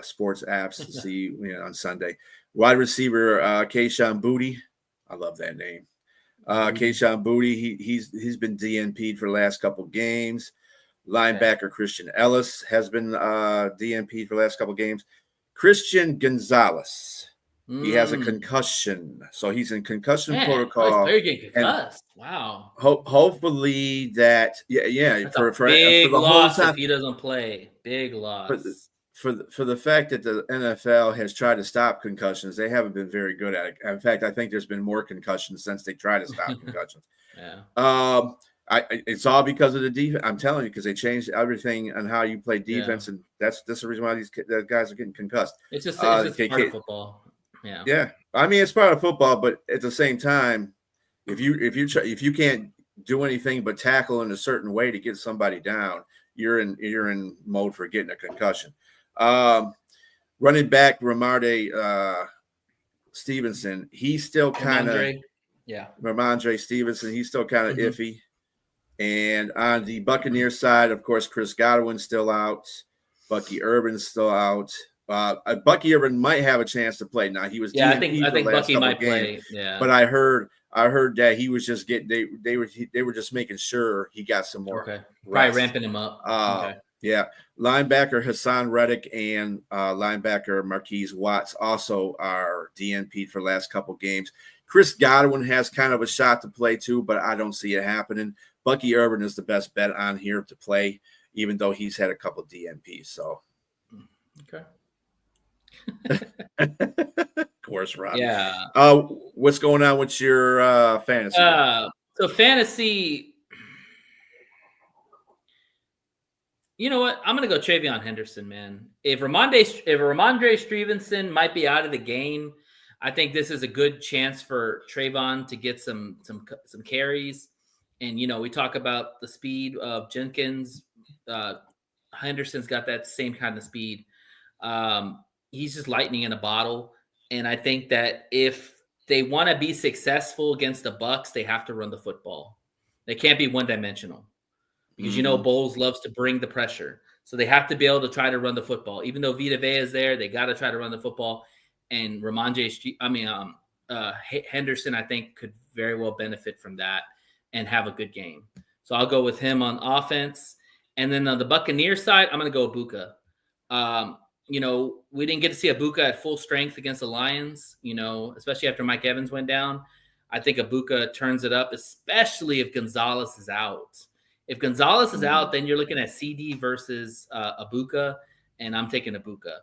sports apps to see on Sunday. Wide receiver Kayshon Boutte. I love that name. Kayshon Boutte. He's been DNP'd for the last couple games. Linebacker Christian Ellis has been DNP'd for the last couple games. Christian Gonzalez. He has a concussion, so he's in concussion protocol. Very good concussed. Wow. Hopefully that, for big loss whole time, if he doesn't play. Big loss. For the fact that the NFL has tried to stop concussions, they haven't been very good at it. In fact, I think there's been more concussions since they tried to stop concussions. It's all because of the defense. I'm telling you, because they changed everything on how you play defense, and that's the reason why these guys are getting concussed. It's just part of football. Yeah. I mean, it's part of football, but at the same time, if you can't do anything but tackle in a certain way to get somebody down, you're in mode for getting a concussion. Running back Ramarde Stevenson, he's still kind of Ramondre Stevenson. He's still kind of iffy. And on the Buccaneers side, of course, Chris Godwin's still out. Bucky Urban's still out. Bucky Urban might have a chance to play now. He was I think Bucky might play. Yeah, but I heard that he was just getting they were just making sure he got some more. Okay, probably ramping him up. Yeah, linebacker Hassan Reddick and linebacker Marquise Watts also are DNP'd for the last couple games. Chris Godwin has kind of a shot to play too, but I don't see it happening. Bucky Urban is the best bet on here to play, even though he's had a couple DNPs. So, okay. Of course, Rob. Yeah. What's going on with your fantasy? So fantasy. You know what? I'm gonna go Travion Henderson, man. If Ramondre Stevenson might be out of the game, I think this is a good chance for Trayvon to get some carries. And we talk about the speed of Jenkins. Henderson's got that same kind of speed. He's just lightning in a bottle. And I think that if they want to be successful against the Bucs, they have to run the football. They can't be one-dimensional because Bowles loves to bring the pressure. So they have to be able to try to run the football. Even though Vita Vea is there, they got to try to run the football. And Henderson, I think, could very well benefit from that and have a good game. So I'll go with him on offense. And then on the Buccaneers side, I'm going to go Ibuka. We didn't get to see Ibuka at full strength against the Lions, especially after Mike Evans went down. I think Ibuka turns it up, especially if Gonzalez is out. If Gonzalez is out, then you're looking at CD versus Ibuka, and I'm taking Ibuka.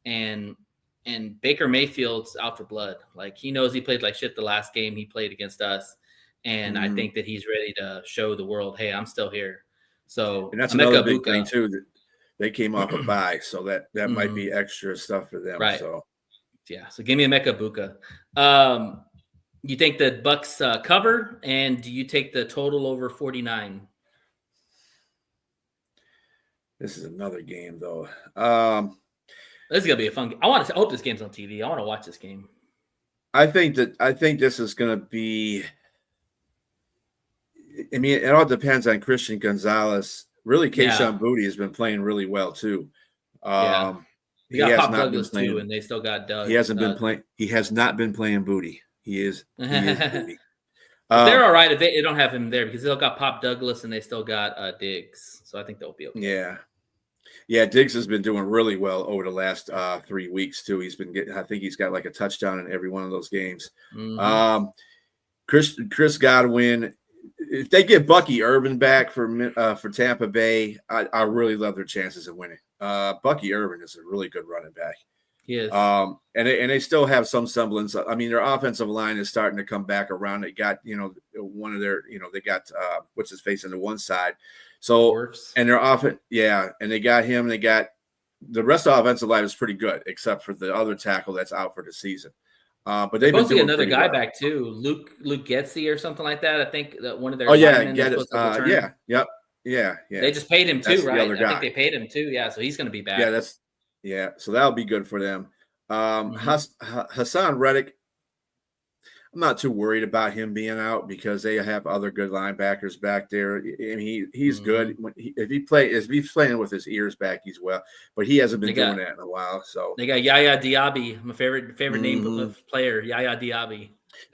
And Baker Mayfield's out for blood. Like, he knows he played like shit the last game he played against us. And I think that he's ready to show the world, hey, I'm still here. So and that's another big thing too, that they came off a bye, so that might be extra stuff for them. Right. So so give me Emeka Egbuka. You think the Bucs cover, and do you take the total over 49? This is another game though. This is gonna be a fun game. I hope this game's on TV. I want to watch this game. I think this is gonna be. I mean, it all depends on Christian Gonzalez. Really, Kayshon Boutte has been playing really well too. He got Pop Douglas too, and they still got Doug. He hasn't been playing. He has not been playing Boutte. He is Boutte. They're all right if they don't have him there because they still got Pop Douglas and they still got Diggs. So I think they'll be okay. Yeah, Diggs has been doing really well over the last 3 weeks too. He's been getting. I think he's got like a touchdown in every one of those games. Chris Godwin. If they get Bucky Urban back for Tampa Bay, I really love their chances of winning. Bucky Urban is a really good running back. Yes. And they still have some semblance. I mean, their offensive line is starting to come back around. They got one of their they got what's his face on the one side. So Dwarfs. And their offense, and they got him. They got the rest of the offensive line is pretty good, except for the other tackle that's out for the season. But they've been doing another guy back too, Luke Getsy or something like that. I think that one of their They just paid him too, right? I think they paid him too. Yeah, so he's going to be back. So that'll be good for them. Hassan Reddick, I'm not too worried about him being out because they have other good linebackers back there. I mean, he's good. If he's playing with his ears back, he's well, but he hasn't been doing that in a while. So they got Yaya Diaby, my favorite name of player, Yaya Diaby.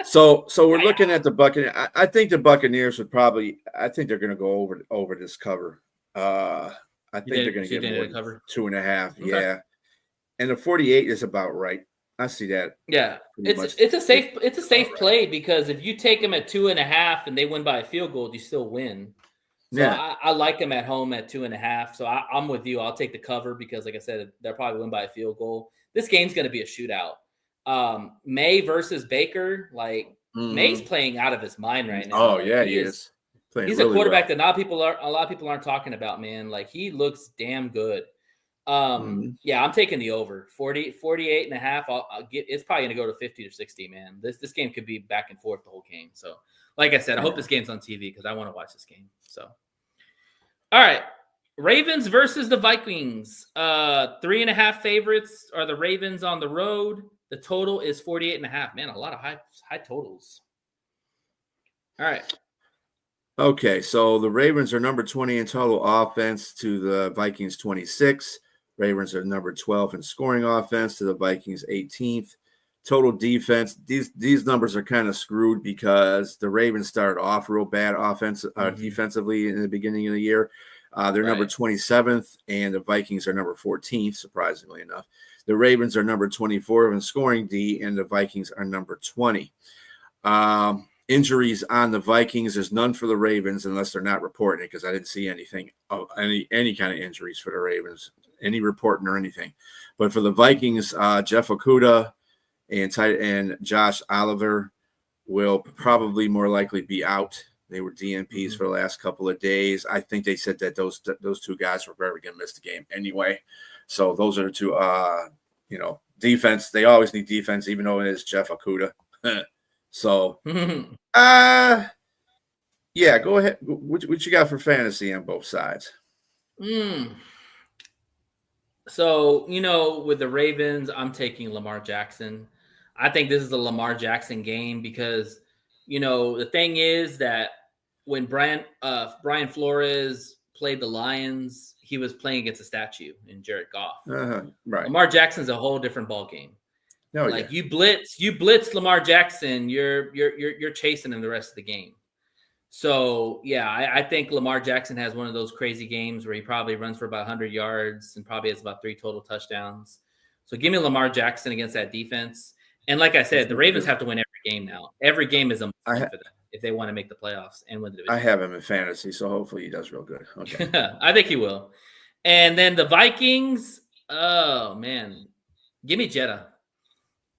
So we're looking at the Buccaneers. I think the Buccaneers would probably. I think they're going to go over this cover. I think they're going to get more than 2.5. Okay. Yeah, and the 48 is about right. I see that. Yeah, it's a safe play because if you take them at 2.5 and they win by a field goal, you still win. So I like them at home at 2.5. So I'm with you. I'll take the cover because, like I said, they'll probably win by a field goal. This game's going to be a shootout. May versus Baker, May's playing out of his mind right now. Oh yeah, he is. He's a quarterback that a lot of people aren't talking about. Man, he looks damn good. Yeah, I'm taking the over 48.5. I'll get. It's probably going to go to 50 or 60. Man, this game could be back and forth the whole game. So, like I said, I hope this game's on TV because I want to watch this game. So, all right, Ravens versus the Vikings. 3.5 favorites are the Ravens on the road. The total is 48.5. Man, a lot of high totals. All right. Okay, so the Ravens are number 20 in total offense to the Vikings 26. Ravens are number 12 in scoring offense to the Vikings 18th. Total defense, these numbers are kind of screwed because the Ravens started off real bad defensively in the beginning of the year. They're number 27th, and the Vikings are number 14th, surprisingly enough. The Ravens are number 24 in scoring D, and the Vikings are number 20. Injuries on the Vikings, there's none for the Ravens unless they're not reporting it, because I didn't see anything of any kind of injuries for the Ravens, any reporting or anything. But for the Vikings, Jeff Okudah and Josh Oliver will probably more likely be out. They were DNPs for the last couple of days. I think they said that those two guys were probably going to miss the game anyway. So those are the two. Defense. They always need defense, even though it is Jeff Okudah. So, yeah, go ahead. What you got for fantasy on both sides? So, with the Ravens, I'm taking Lamar Jackson. I think this is a Lamar Jackson game because, the thing is that when Brian Flores played the Lions, he was playing against a statue in Jared Goff. Right. Lamar Jackson's a whole different ball game. No, you blitz Lamar Jackson, you're chasing him the rest of the game. So yeah, I think Lamar Jackson has one of those crazy games where he probably runs for about 100 yards and probably has about 3 total touchdowns. So give me Lamar Jackson against that defense. And like I said, the Ravens have to win every game now. Every game is a win for them if they want to make the playoffs and win the division. I have him in fantasy, so hopefully he does real good. Okay, I think he will. And then the Vikings, oh man, give me Jetta.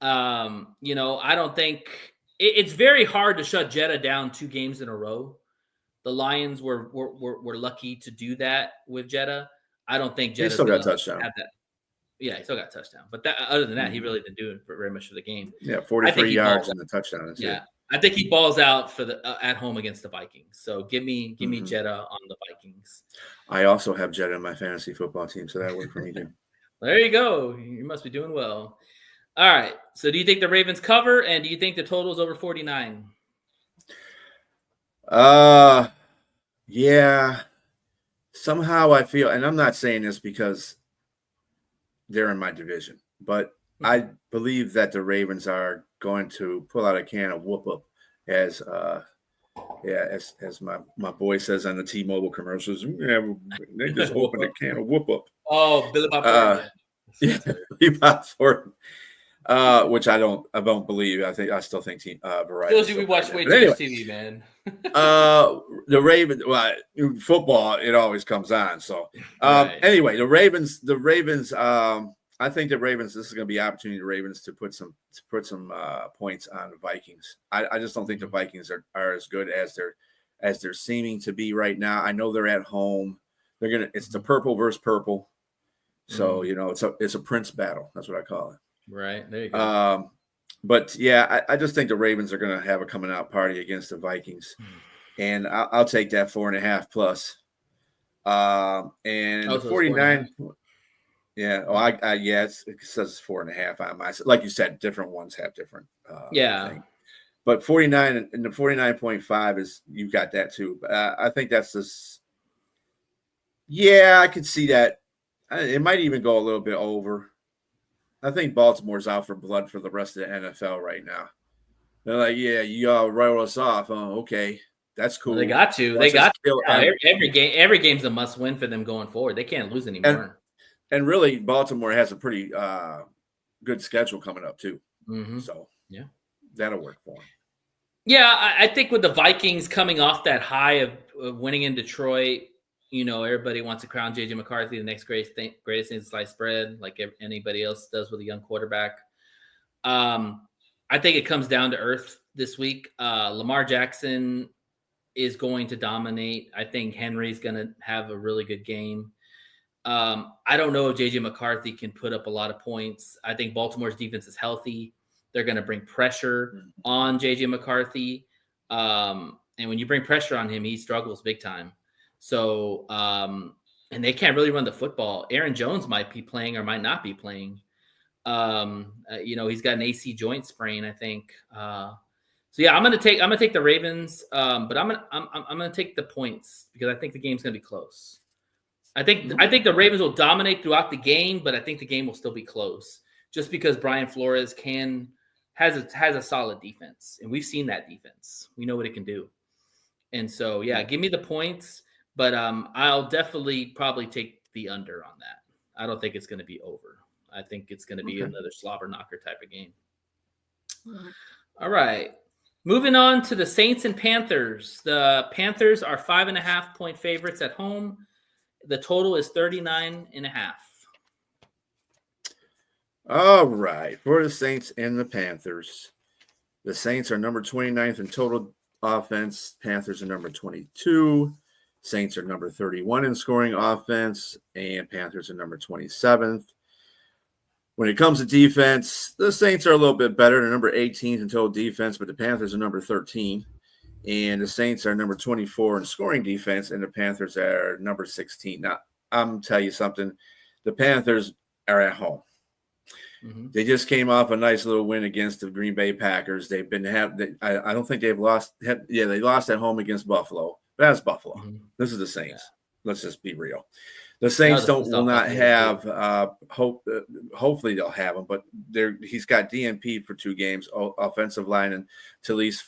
I don't think it's very hard to shut Jetta down 2 games in a row. The Lions were lucky to do that with Jetta. I don't think Jetta still got a touchdown. Yeah, he still got a touchdown. But other than that, he really didn't do it very much for the game. Yeah, 43 yards and the touchdown. Yeah, I think he balls out for the at home against the Vikings. So give me Jetta on the Vikings. I also have Jetta in my fantasy football team, so that worked for me too. There you go. You must be doing well. All right. So do you think the Ravens cover, and do you think the total is over 49? Yeah. Somehow I feel, and I'm not saying this because they're in my division, but I believe that the Ravens are going to pull out a can of whoop up, as my boy says on the T-Mobile commercials. Yeah, they just opened a can of whoop up. Oh, Billy Bob Thornton. Yeah, Billy Bob Thornton. Which I don't believe. I still think Verizon. We watch way too much TV, man. The Ravens, football, it always comes on. So anyway, the Ravens. I think the Ravens. This is going to be an opportunity for the Ravens to put some points on the Vikings. I just don't think the Vikings are as good as they're seeming to be right now. I know they're at home. It's the purple versus purple. So it's a Prince battle. That's what I call it. Right. There you go. But yeah, I just think the Ravens are going to have a coming out party against the Vikings, and I'll take that 4.5 plus. And 49. Yeah. Oh, it says 4.5 on my. Like you said, different ones have different. Yeah. But 49 and the 49.5 is you've got that too. But I think that's this. Yeah, I could see that. It might even go a little bit over. I think Baltimore's out for blood for the rest of the NFL right now. They're like, yeah, you all wrote us off. Oh, okay. That's cool. Well, they got to. Every game's a must win for them going forward. They can't lose anymore. And really, Baltimore has a pretty good schedule coming up too. Mm-hmm. So yeah, that'll work for them. Yeah, I think with the Vikings coming off that high of winning in Detroit, everybody wants to crown J.J. McCarthy the next greatest thing in sliced bread, like anybody else does with a young quarterback. I think it comes down to earth this week. Lamar Jackson is going to dominate. I think Henry's going to have a really good game. I don't know if J.J. McCarthy can put up a lot of points. I think Baltimore's defense is healthy. They're going to bring pressure on J.J. McCarthy. And when you bring pressure on him, he struggles big time. So, and they can't really run the football. Aaron Jones might be playing or might not be playing. He's got an AC joint sprain, I think. So yeah, I'm gonna take the Ravens, but I'm gonna take the points because I think the game's gonna be close. I think the Ravens will dominate throughout the game, but I think the game will still be close, just because Brian Flores has a solid defense, and we've seen that defense. We know what it can do, and so yeah, give me the points, but I'll definitely probably take the under on that. I don't think it's going to be over. I think it's going to be another slobber knocker type of game. All right. Moving on to the Saints and Panthers. The Panthers are 5.5-point favorites at home. The total is 39.5. All right. For the Saints and the Panthers, the Saints are number 29th in total offense. Panthers are number 22. Saints are number 31 in scoring offense, and Panthers are number 27th. When it comes to defense, the Saints are a little bit better. They're number 18th in total defense, but the Panthers are number 13. And the Saints are number 24 in scoring defense, and the Panthers are number 16. Now, I'm going to tell you something. The Panthers are at home. Mm-hmm. They just came off a nice little win against the Green Bay Packers. They've been I don't think they've lost. They lost at home against Buffalo. But that's Buffalo. Mm-hmm. This is the Saints. Yeah. Let's just be real. The Saints will not have hopefully they'll have him, but he's got DNP for 2 games, offensive line and Talise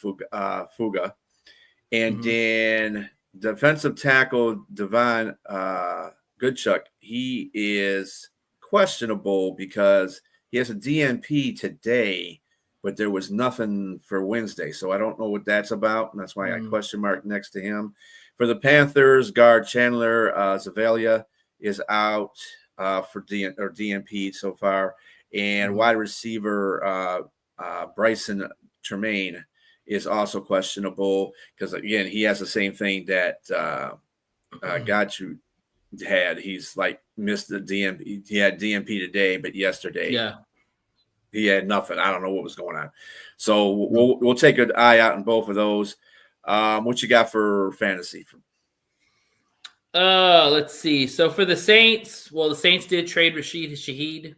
Fuga. And then defensive tackle Devon Goodchuck, he is questionable because he has a DNP today, but there was nothing for Wednesday. So I don't know what that's about, and that's why I question mark next to him. For the Panthers, guard Chandler Zavalia is out for DNP so far, and wide receiver Bryson Tremaine is also questionable because, again, he has the same thing that Gachu had. He's missed the DNP. He had DNP today, but yesterday he had nothing. I don't know what was going on. So we'll take an eye out on both of those. What you got for fantasy? Let's see. So for the Saints, the Saints did trade Rashid Shaheed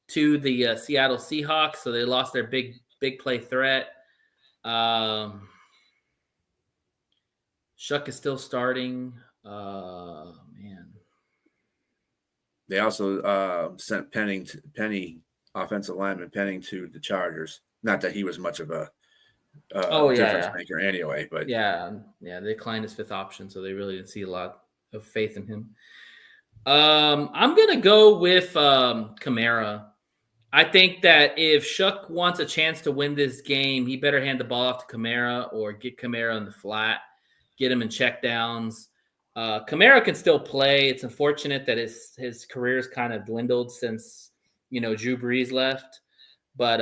to the Seattle Seahawks, so they lost their big play threat. Shuck is still starting. Man. They also sent Penny, offensive lineman Penning, to the Chargers. Not that he was much of a difference maker anyway, but they declined his 5th option, so they really didn't see a lot of faith in him. I'm gonna go with Kamara. I think that if Shuck wants a chance to win this game, he better hand the ball off to Kamara or get Kamara on the flat, get him in check downs. Kamara can still play. It's unfortunate that his career's kind of dwindled since Drew Brees left. But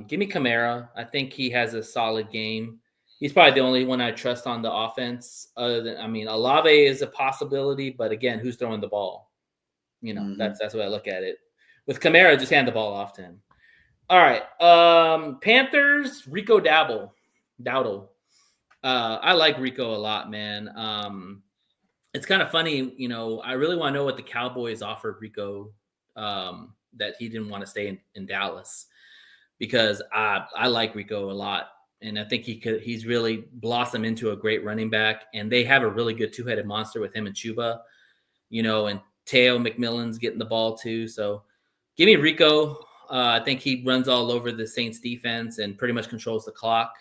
give me Kamara. I think he has a solid game. He's probably the only one I trust on the offense. Olave is a possibility, but again, who's throwing the ball? That's what I look at it. With Kamara, just hand the ball off to him. All right. Panthers, Rico Dowdle. I like Rico a lot, man. It's kind of funny, I really want to know what the Cowboys offered Rico that he didn't want to stay in Dallas, because I like Rico a lot. And I think he's really blossomed into a great running back. And they have a really good 2-headed monster with him and Chuba, and Teo McMillan's getting the ball too. So give me Rico. I think he runs all over the Saints defense and pretty much controls the clock.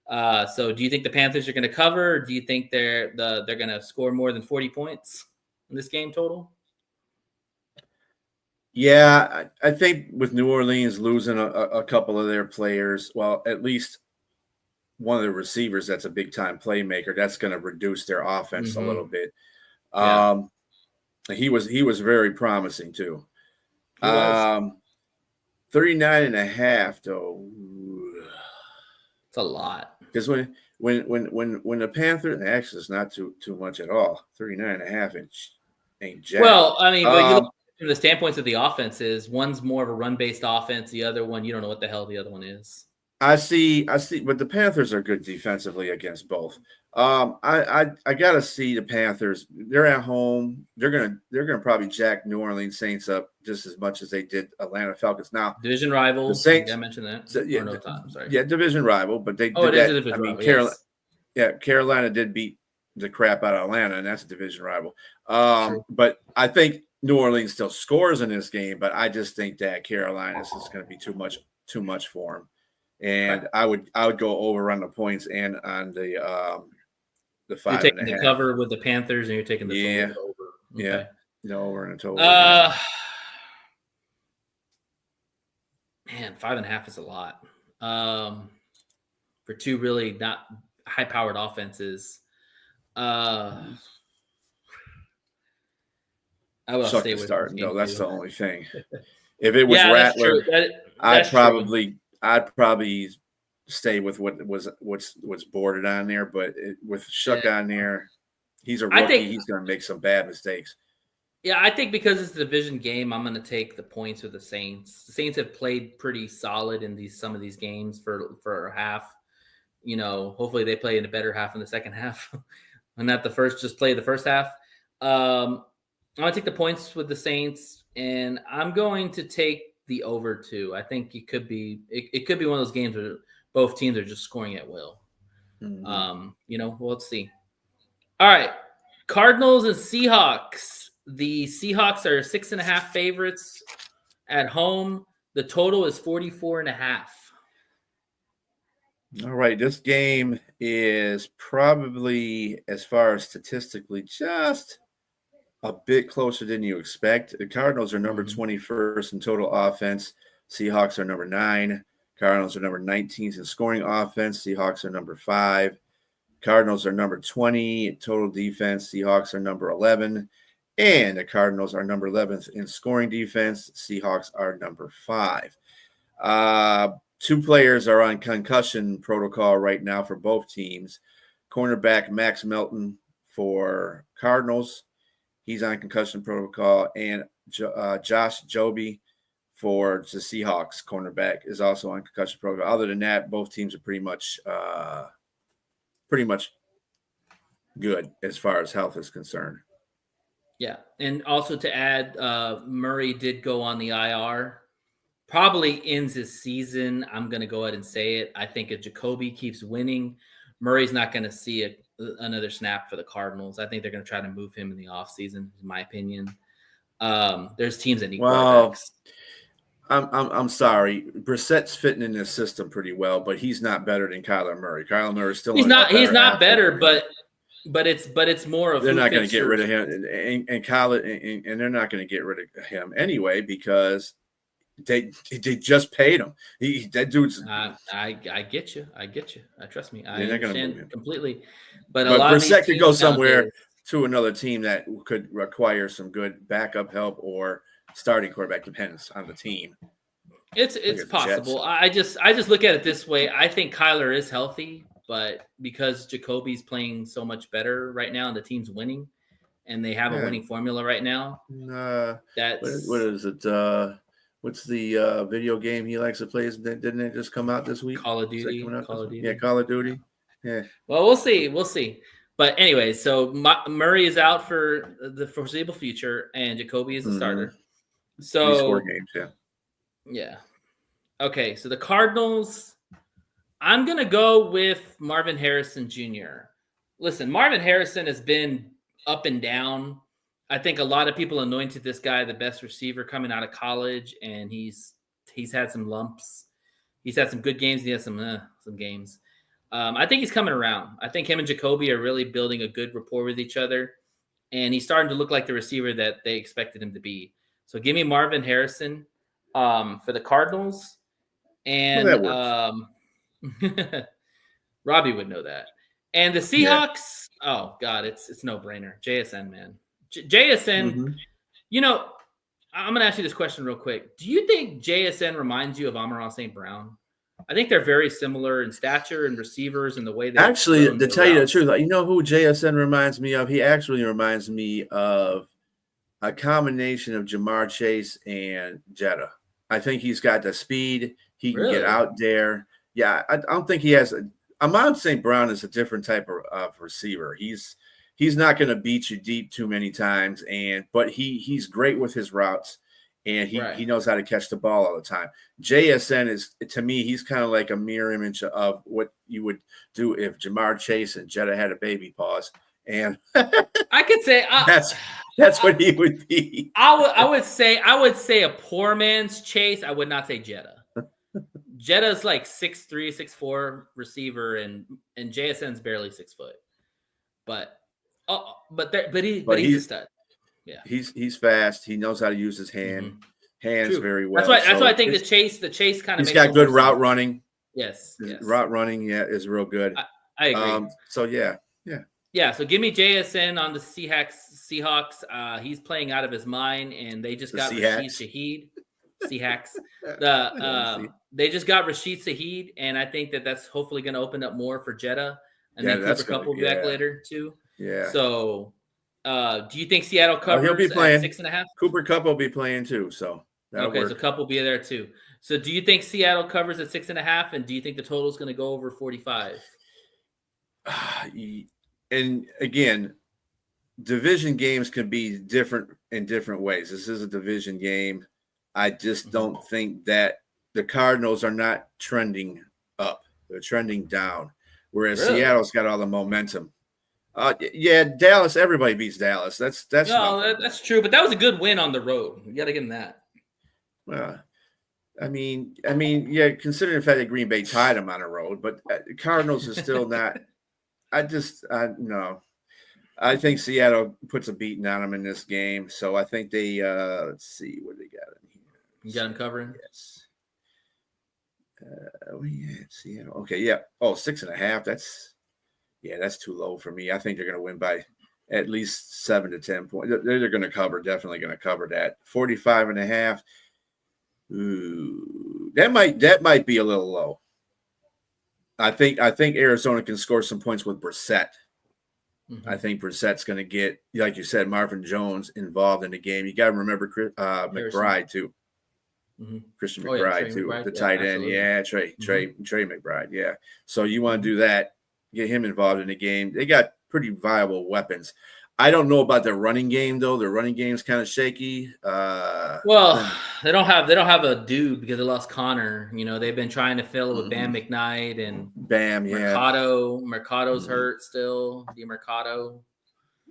So do you think the Panthers are going to cover? Or do you think they're going to score more than 40 points in this game total? Yeah, I think with New Orleans losing a couple of their players, well, at least one of the receivers that's a big-time playmaker, that's going to reduce their offense a little bit. He was very promising too. 39.5 though. It's a lot. Because when the Panthers, actually it's not too much at all. 39.5 ain't jack. Well, but you look from the standpoints of the offenses, one's more of a run-based offense. The other one, you don't know what the hell the other one is. I see, but the Panthers are good defensively against both. I gotta see the Panthers. They're at home. They're gonna probably jack New Orleans Saints up just as much as they did Atlanta Falcons. Now Division the rivals. Saints, I mentioned that. yeah, Or no time. Sorry. yeah, division rival, but they Oh, did it is that. a division I mean, rival. Carolina, Yes. yeah, Carolina did beat the crap out of Atlanta, and that's a division rival. True. But I think New Orleans still scores in this game, but I just think that Carolina's is going to be too much for them. And Okay. I would go over on the points and on the You're 5.5. taking the cover with the Panthers, and you're taking the Yeah. total over. Yeah. Okay. No over and a total. Yeah. Man, 5.5 is a lot. For two really not high-powered offenses. I will Suck stay to with start. this No, game that's too. the only thing. If it was Yeah, that's true. Rattler, That's true. I'd probably stay with what's boarded on there. But with Shuck Yeah. on there, he's a I rookie. think- He's going to make some bad mistakes. Yeah, I think because it's a division game, I'm going to take the points with the Saints. The Saints have played pretty solid in some of these games for a half. You know, hopefully they play in a better half in the second half, and not the first. Just play the first half. I'm going to take the points with the Saints, and I'm going to take the over too. I think it could be one of those games where both teams are just scoring at will. Mhm. Well, let's see. All right, Cardinals and Seahawks. The Seahawks are 6.5 favorites at home. The total is 44.5. All right, this game is probably, as far as statistically, just a bit closer than you expect. The Cardinals are number 21st in total offense. Seahawks are number 9. Cardinals are number 19th in scoring offense. Seahawks are number 5. Cardinals are number 20 in total defense. Seahawks are number 11. And the Cardinals are number 11th in scoring defense. Seahawks are number 5. Two players are on concussion protocol right now for both teams. Cornerback Max Melton for Cardinals. He's on concussion protocol. And Josh Joby for the Seahawks cornerback is also on concussion protocol. Other than that, both teams are pretty much good as far as health is concerned. Yeah, and also to add, Murray did go on the IR. Probably ends his season. I'm going to go ahead and say it. I think if Jacoby keeps winning, Murray's not going to see another snap for the Cardinals. I think they're going to try to move him in the offseason, in my opinion. There's teams that need quarterbacks. I'm sorry. Brissett's fitting in this system pretty well, but he's not better than Kyler Murray. Kyler Murray is still He's not better, but it's more of they're not going to get rid of him, and Kyler, and they're not going to get rid of him anyway because they just paid him. That dude's. I get you. I trust me. I They're not gonna move understand him. completely. But a But lot of these Brissett could go teams somewhere nowadays- to another team that could require some good backup help or starting quarterback, depends on the team. It's possible. I just look at it this way. I think Kyler is healthy, but because Jacoby's playing so much better right now and the team's winning, and they have a winning formula right now. That's what is it? What's the video game he likes to play? Didn't it just come out this week? Call of Duty. Yeah, Call of Duty. Yeah. Well, we'll see. But anyway, so Murray is out for the foreseeable future, and Jacoby is the starter. So these 4 games, yeah. Yeah. Okay, so the Cardinals, I'm going to go with Marvin Harrison Jr. Listen, Marvin Harrison has been up and down. I think a lot of people anointed this guy the best receiver coming out of college, and he's had some lumps. He's had some good games. He has some games. I think he's coming around. I think him and Jacoby are really building a good rapport with each other, and he's starting to look like the receiver that they expected him to be. So give me Marvin Harrison for the Cardinals, and Robbie would know that. And the Seahawks, oh God, it's no brainer. JSN, man. JSN, I'm going to ask you this question real quick. Do you think JSN reminds you of Amon-Ra St. Brown? I think they're very similar in stature and receivers and the way they actually, to tell you the truth, you know who JSN reminds me of? He actually reminds me of a combination of Jamar Chase and Jetta. I think he's got the speed. He can get out there. Yeah, I don't think he has Amon St. Brown is a different type of receiver. He's not going to beat you deep too many times, but he's great with his routes, and he knows how to catch the ball all the time. JSN is, to me, he's kind of like a mirror image of what you would do if Jamar Chase and Jetta had a baby. Pause. And I could say that's what he would be. I would say a poor man's Chase. I would not say Jetta. Jetta's like 6'3", 6'4" receiver, and JSN's barely 6 foot. But he's a stud. Yeah, he's fast. He knows how to use his hands True. very well. That's why I think the chase kind of. He's got good route running. Yes. Route running, is real good. I agree. So yeah. Yeah, so give me JSN on the Seahawks. He's playing out of his mind, and they just got Rashid Shaheed. Seahawks. They just got Rashid Shaheed, and I think that's hopefully going to open up more for Jetta, and then Cooper Kupp will be back later too. Yeah. So, do you think Seattle covers? He'll be playing 6.5. Cooper Kupp will be playing too. So okay, work. so Kupp will be there too. So, do you think Seattle covers at 6.5, and do you think the total is going to go over 45? And again, division games can be different in different ways. This is a division game. I just don't think that the Cardinals are not trending up. They're trending down, whereas Seattle's got all the momentum. Dallas, everybody beats Dallas. That's true, but that was a good win on the road. You got to give them that. Well, I mean, considering the fact that Green Bay tied them on the road, but Cardinals is still not. No. I think Seattle puts a beating on them in this game. So I think they let's see what they got in here. You got them covering? Yes. Seattle. Okay, yeah. Oh, 6.5. That's too low for me. I think they're going to win by at least 7 to 10 points. They're going to cover. Definitely going to cover that. 45.5. Ooh, that might be a little low. I think Arizona can score some points with Brissett. Mm-hmm. I think Brissett's going to get, like you said, Marvin Jones involved in the game. You got to remember McBride too. Mm-hmm. Christian McBride too, the tight end. Absolutely. Yeah, Trey McBride. Yeah. So you want to do that, get him involved in the game. They got pretty viable weapons. I don't know about their running game though. Their running game's kind of shaky. Well, they don't have a dude because they lost Connor. They've been trying to fill it with Bam McKnight and Mercado. Mercado's hurt still. DeMercado.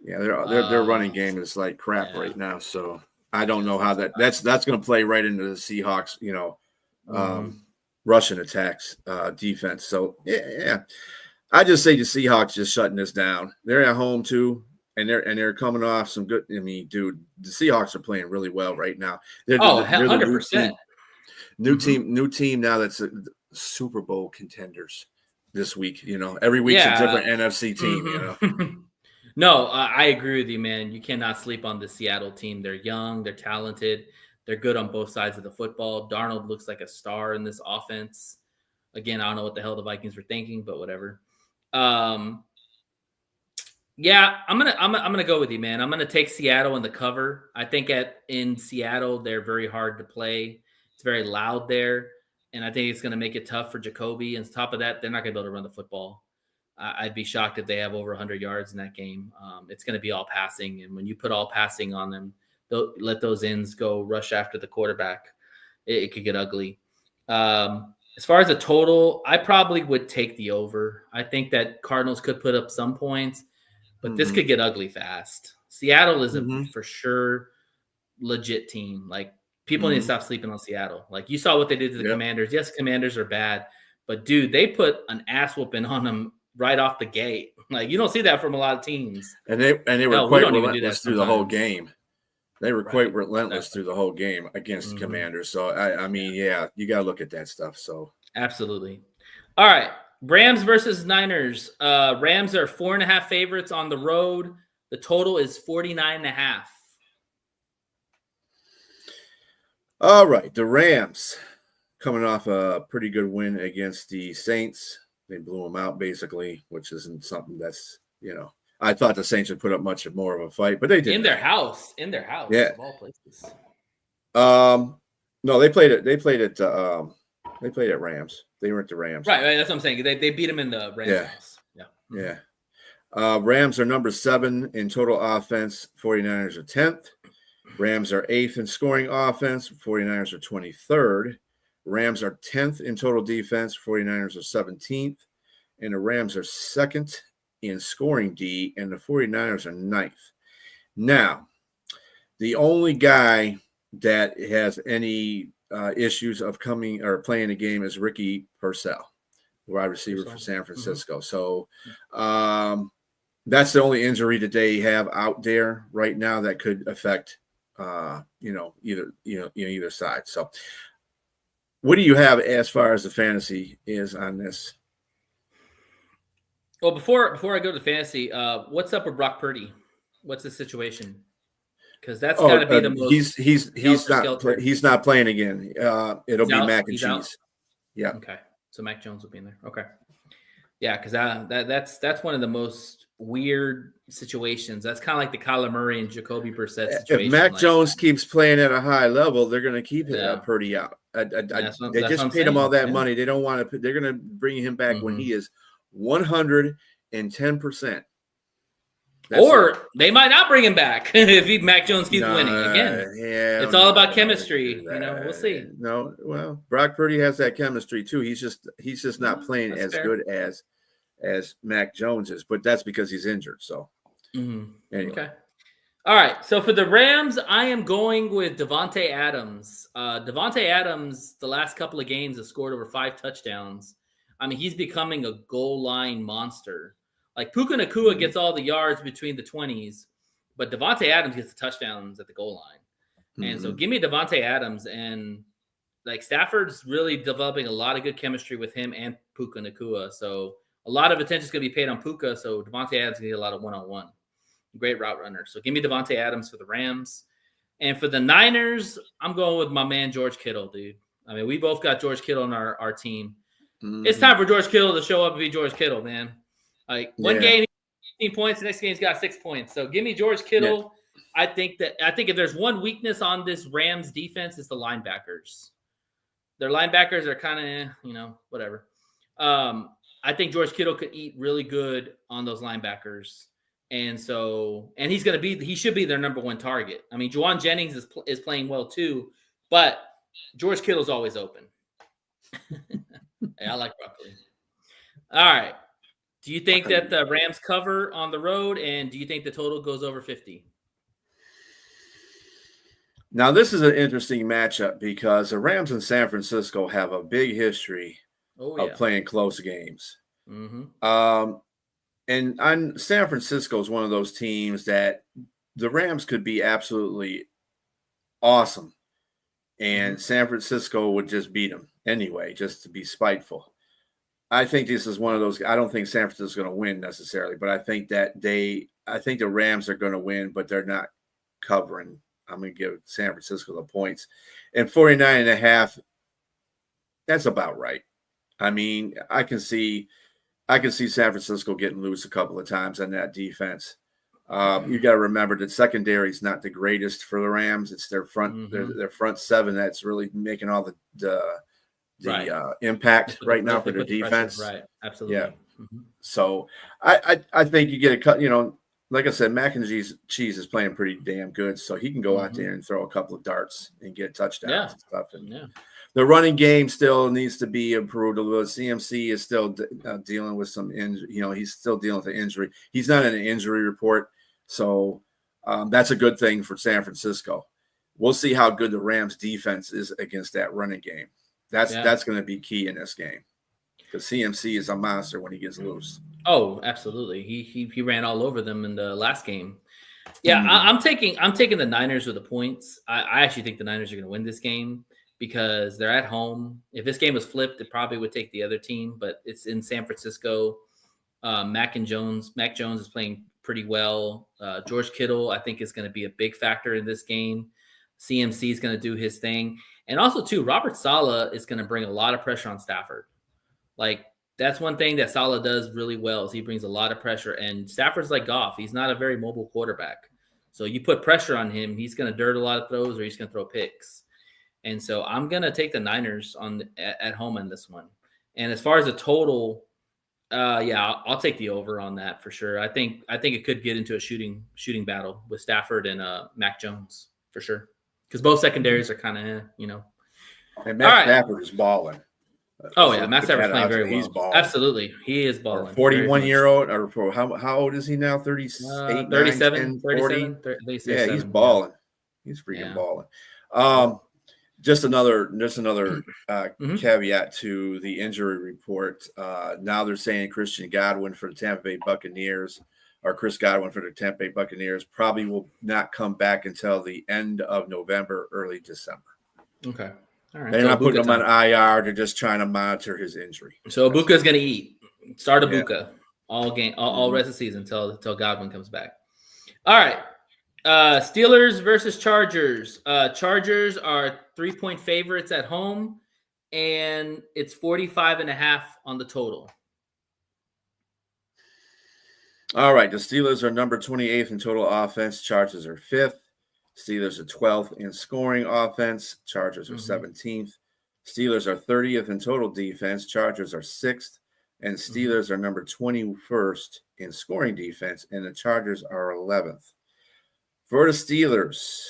Yeah, their running game is like crap right now. So I don't know how that's going to play right into the Seahawks. Russian attacks defense. So yeah, I just say the Seahawks just shutting this down. They're at home too. And they're coming off some good. I mean, dude, the Seahawks are playing really well right now. They're 100%. New team now that's Super Bowl contenders this week. Every week's a different NFC team. No, I agree with you, man. You cannot sleep on the Seattle team. They're young, they're talented, they're good on both sides of the football. Darnold looks like a star in this offense. Again, I don't know what the hell the Vikings were thinking, but whatever. Yeah, I'm gonna go with you, man. I'm gonna take Seattle in the cover. I think in Seattle they're very hard to play. It's very loud there, and I think it's gonna make it tough for Jacoby. And on top of that, they're not gonna be able to run the football. I'd be shocked if they have over 100 yards in that game. It's gonna be all passing, and when you put all passing on them, they'll let those ends go rush after the quarterback. It could get ugly. As far as the total, I probably would take the over. I think that Cardinals could put up some points. But this could get ugly fast. Seattle is a for sure legit team. Like people need to stop sleeping on Seattle. Like you saw what they did to the Commanders. Yes, Commanders are bad, but dude, they put an ass whooping on them right off the gate. Like you don't see that from a lot of teams. And they were quite relentless through the whole game. They were quite relentless through the whole game against the Commanders. So I mean, yeah, you got to look at that stuff. So absolutely. All right. Rams versus Niners. Rams are 4.5 favorites on the road. The total is 49.5. All right. The Rams coming off a pretty good win against the Saints. They blew them out basically, which isn't something that's, I thought the Saints would put up much more of a fight, but they did. In their house. Yeah. Of all places. No, they played it. They played at Rams. They weren't the Rams. Right. That's what I'm saying. They beat them in the Rams house. Yeah. Yeah. Rams are number 7 in total offense. 49ers are 10th. Rams are 8th in scoring offense. 49ers are 23rd. Rams are 10th in total defense. 49ers are 17th. And the Rams are 2nd in scoring D, and the 49ers are 9th. Now, the only guy that has any issues of coming or playing a game is Ricky Purcell, wide receiver for San Francisco. So that's the only injury that they have out there right now that could affect either side. So what do you have as far as the fantasy is on this? Well, before I go to fantasy, what's up with Brock Purdy? What's the situation? Because that's got to be the most. He's not playing again. It'll be mac and cheese. Yeah. Okay. So Mac Jones will be in there. Okay. Yeah, because that's one of the most weird situations. That's kind of like the Kyler Murray and Jacoby Brissett situation. If Mac Jones keeps playing at a high level, they're going to keep Purdy out. They just paid him all that money. They don't want to. They're going to bring him back when he is 110%. Or they might not bring him back if Mac Jones keeps winning again. Yeah, it's all about chemistry. We'll see. No, well, Brock Purdy has that chemistry too. He's just not playing as good as Mac Jones is, but that's because he's injured. So anyway. Okay. All right. So for the Rams, I am going with Davante Adams. Davante Adams, the last couple of games, has scored over 5 touchdowns. I mean, he's becoming a goal line monster. Like Puka Nacua gets all the yards between the 20s, but Davante Adams gets the touchdowns at the goal line. And so give me Davante Adams, and like Stafford's really developing a lot of good chemistry with him and Puka Nacua. So a lot of attention is going to be paid on Puka. So Davante Adams is going to get a lot of one-on-one. Great route runner. So give me Davante Adams for the Rams. And for the Niners, I'm going with my man George Kittle, dude. I mean, we both got George Kittle on our team. It's time for George Kittle to show up and be George Kittle, man. Like one game, 15 points. The next game's got 6 points. So give me George Kittle. Yeah. I think if there's one weakness on this Rams defense, it's the linebackers. Their linebackers are kind of, whatever. I think George Kittle could eat really good on those linebackers. And he should be their number one target. I mean, Juwan Jennings is playing well too, but George Kittle's always open. Hey, I like broccoli. All right. Do you think that the Rams cover on the road, and do you think the total goes over 50? Now, this is an interesting matchup because the Rams in San Francisco have a big history of playing close games. And San Francisco is one of those teams that the Rams could be absolutely awesome, and San Francisco would just beat them anyway, just to be spiteful. I think this is one of those. I don't think San Francisco is going to win necessarily, but I think the Rams are going to win, but they're not covering. I'm going to give San Francisco the points. And 49.5, that's about right. I mean, I can see San Francisco getting loose a couple of times on that defense. You got to remember that secondary is not the greatest for the Rams. It's their front, their front seven that's really making all the impact right now for the defense. Right. Absolutely. Yeah. So I think you get a cut, like I said, Mac and Cheese is playing pretty damn good. So he can go out there and throw a couple of darts and get touchdowns and stuff. And the running game still needs to be improved a little. CMC is still dealing with some injury. He's still dealing with the injury. He's not in an injury report. So that's a good thing for San Francisco. We'll see how good the Rams defense is against that running game. That's going to be key in this game because CMC is a monster when he gets loose. Oh, absolutely. He ran all over them in the last game. Yeah, I'm taking the Niners with the points. I actually think the Niners are going to win this game because they're at home. If this game was flipped, it probably would take the other team, but it's in San Francisco. Mac Jones is playing pretty well. George Kittle, I think, is going to be a big factor in this game. CMC is going to do his thing. And also, too, Robert Saleh is going to bring a lot of pressure on Stafford. Like, that's one thing that Saleh does really well is he brings a lot of pressure. And Stafford's like Goff. He's not a very mobile quarterback. So you put pressure on him, he's going to dirt a lot of throws or he's going to throw picks. And so I'm gonna take the Niners at home in this one. And as far as the total, yeah, I'll take the over on that for sure. I think it could get into a shooting battle with Stafford and Mac Jones for sure, because both secondaries are kind of And All Matt right. Stafford is balling. Oh yeah, Matt Stafford's playing Shout out to very him. well. He's balling. Absolutely, he is Or balling. 41-year-old, or how old is he now? 38, 9, 10, 40? 37, Yeah, he's balling. He's freaking balling. Just another Mhm. caveat to the injury report. Now they're saying Christian Godwin for the Tampa Bay Buccaneers, or Chris Godwin for the Tampa Bay Buccaneers, probably will not come back until the end of November, early December. Okay. All right. They're So not putting him Ibuka on IR. They're just trying to monitor his injury. So Ibuka's going to eat. Start Yeah. Ibuka all rest of the season until Godwin comes back. All right. Steelers versus Chargers. Chargers are 3-point favorites at home, and it's 45.5 on the total. All right. The Steelers are number 28th in total offense. Chargers are 5th. Steelers are 12th in scoring offense. Chargers are 17th. Steelers are 30th in total defense. Chargers are 6th. And Steelers are number 21st in scoring defense. And the Chargers are 11th. For the Steelers,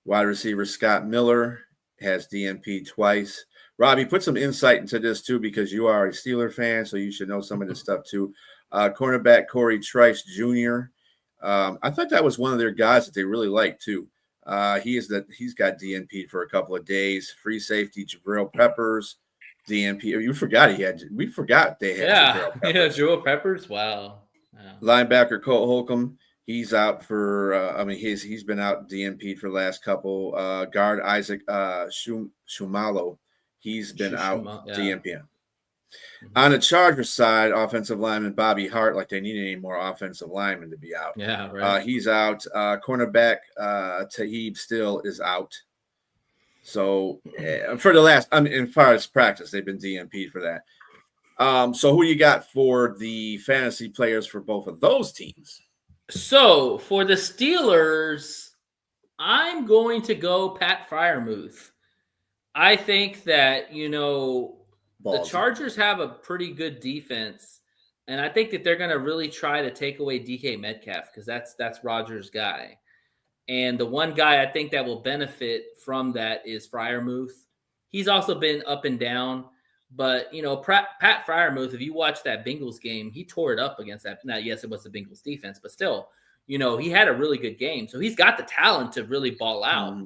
wide receiver Scott Miller has DNP twice. Robbie, put some insight into this too, because you are a Steeler fan, so you should know some of this stuff too. Cornerback Corey Trice Jr. I thought that was one of their guys that they really liked too. He's got DNP for a couple of days. Free safety Jabril Peppers, DNP. We forgot they had Jabril Peppers. Jabril Peppers. Wow. Linebacker Colt Holcomb. He's out for. He's been out DNP for the last couple. Guard Isaac Shumalo. He's been out DNP. On the Chargers side, offensive lineman Bobby Hart, like they need any more offensive linemen to be out. Yeah, right. He's out. Cornerback Tahib still is out. So for the last, as far as practice, they've been DNP for that. So who you got for the fantasy players for both of those teams? So for the Steelers, I'm going to go Pat Freiermuth. I think that, the Chargers have a pretty good defense, and I think that they're going to really try to take away DK Metcalf, because that's Rodgers' guy. And the one guy I think that will benefit from that is Freiermuth. He's also been up and down, but Pat Freiermuth, if you watch that Bengals game, he tore it up against that. Now, yes, it was the Bengals defense, but still, he had a really good game. So he's got the talent to really ball out.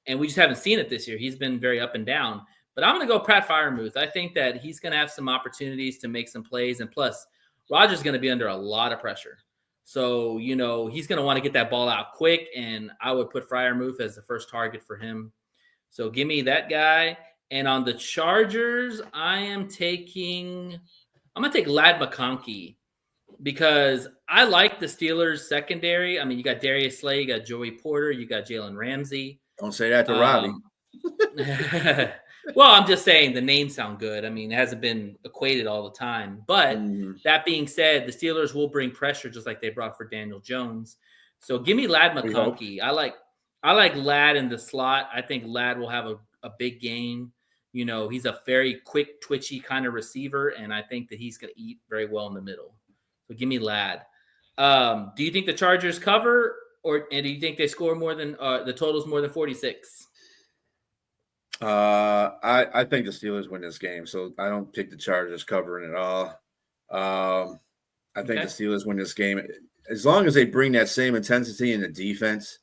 And we just haven't seen it this year. He's been very up and down. But I'm going to go Pat Freiermuth. I think that he's going to have some opportunities to make some plays. And plus, Rodgers is going to be under a lot of pressure. So, he's going to want to get that ball out quick. And I would put Freiermuth as the first target for him. So give me that guy. And on the Chargers, I'm going to take Ladd McConkey, because I like the Steelers secondary. I mean, you got Darius Slay, you got Joey Porter, you got Jalen Ramsey. Don't say that to Robbie. Well, I'm just saying the names sound good. I mean, it hasn't been equated all the time. But that being said, the Steelers will bring pressure just like they brought for Daniel Jones. So give me Ladd McConkey. I like Ladd in the slot. I think Ladd will have a big game. He's a very quick, twitchy kind of receiver, and I think that he's going to eat very well in the middle. So give me Ladd. Do you think the Chargers cover, and do you think they score more than the total's more than 46? I think the Steelers win this game, so I don't pick the Chargers covering at all. I think the Steelers win this game as long as they bring that same intensity in the defense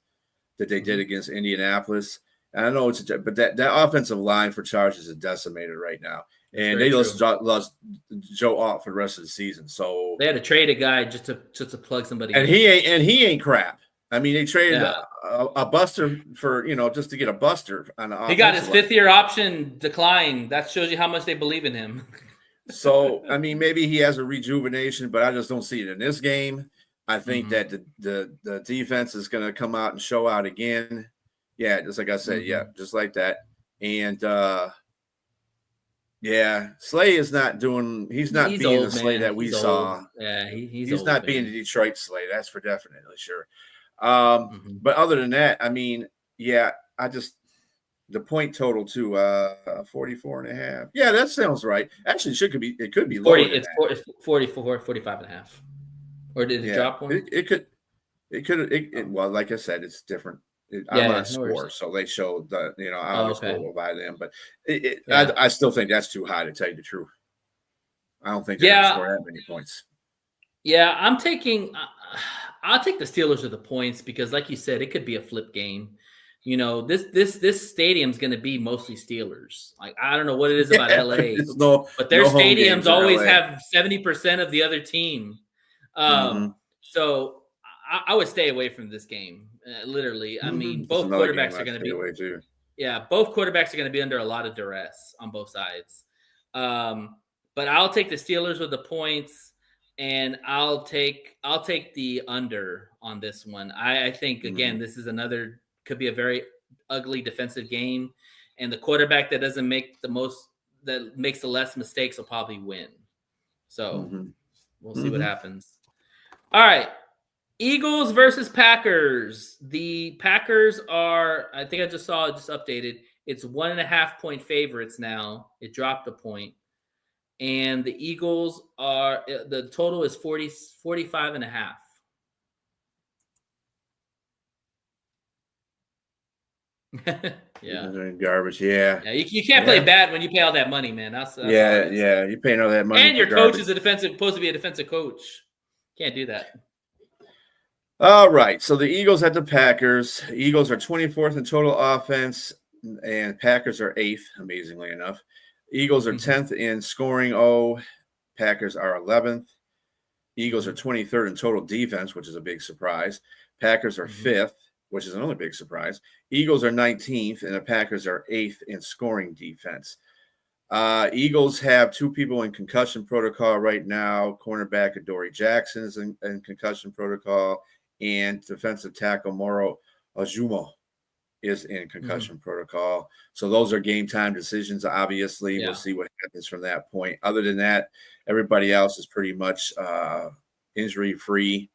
that they did against Indianapolis. And I know but that offensive line for Chargers is decimated right now, and they lost Joe Alt for the rest of the season. So they had to trade a guy just to plug somebody. And he ain't crap. I mean, they traded a buster for, just to get a buster on the offense. He got his fifth-year option decline. That shows you how much they believe in him. So, I mean, maybe he has a rejuvenation, but I just don't see it in this game. I think that the defense is going to come out and show out again. Yeah, just like I said, just like that. And, Slay is not doing – he's being the Slay that we saw. Yeah, he's not being the Detroit Slay. That's for definitely sure. But other than that, I mean, I just the point total to 44.5. Yeah, that sounds right. Actually, it could be lower 40, than it's, that. it's 44, 45 and a half. Or did it Yeah, drop one? well, like I said, it's different. I'm Yeah, on no worries. Score, so they showed I Oh, always okay. go by them, but Yeah. I still think that's too high, to tell you the truth. I don't think they're going to Yeah. score that many points. Yeah, I'll take the Steelers with the points because, like you said, it could be a flip game. This stadium's going to be mostly Steelers. Like, I don't know what it is about Yeah, LA, there's no but their home stadiums games in always LA. have 70% of the other team. Mm-hmm. So I would stay away from this game. Literally, I mean, That's both another game quarterbacks are I'd going to stay be. away too. Yeah, both quarterbacks are going to be under a lot of duress on both sides. But I'll take the Steelers with the points, and I'll take the under on this one. I think again, this is another could be a very ugly defensive game, and the quarterback that doesn't make that makes the less mistakes will probably win. So we'll see what happens. All right. Eagles versus Packers. The Packers are, I think I just saw it just updated. It's 1.5 point favorites now. It dropped a point. And the Eagles are, the total is 45 and a half. Yeah. Garbage. Yeah. Yeah. You can't play bad when you pay all that money, man. That's yeah. You paying all that money. And your coach is supposed to be a defensive coach. Can't do that. All right. So the Eagles at the Packers. Eagles are 24th in total offense, and Packers are 8th, amazingly enough. Eagles are 10th in scoring. Packers are 11th. Eagles are 23rd in total defense, which is a big surprise. Packers are 5th, which is another big surprise. Eagles are 19th, and the Packers are 8th in scoring defense. Eagles have 2 people in concussion protocol right now. Cornerback Adoree Jackson is in concussion protocol, and defensive tackle Moro Ojomo is in concussion protocol. So those are game time decisions. Obviously, we'll see what happens from that point. Other than that, everybody else is pretty much injury free,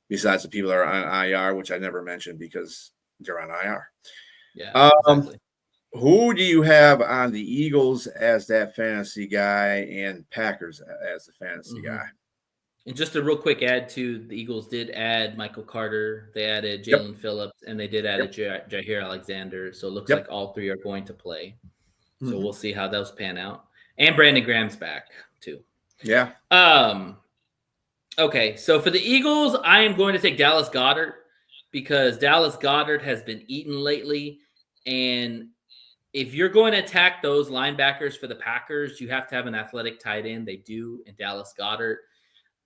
besides the people that are on IR, which I never mentioned because they're on IR. Yeah, exactly. Who do you have on the Eagles as that fantasy guy and Packers as the fantasy guy? And just a real quick add to the Eagles did add Michael Carter. They added Jalen Phillips, and they did add Jair Alexander. So it looks like all 3 are going to play. So we'll see how those pan out. And Brandon Graham's back too. Yeah. Okay, so for the Eagles, I am going to take Dallas Goedert because Dallas Goedert has been eaten lately. And if you're going to attack those linebackers for the Packers, you have to have an athletic tight end. They do in Dallas Goedert.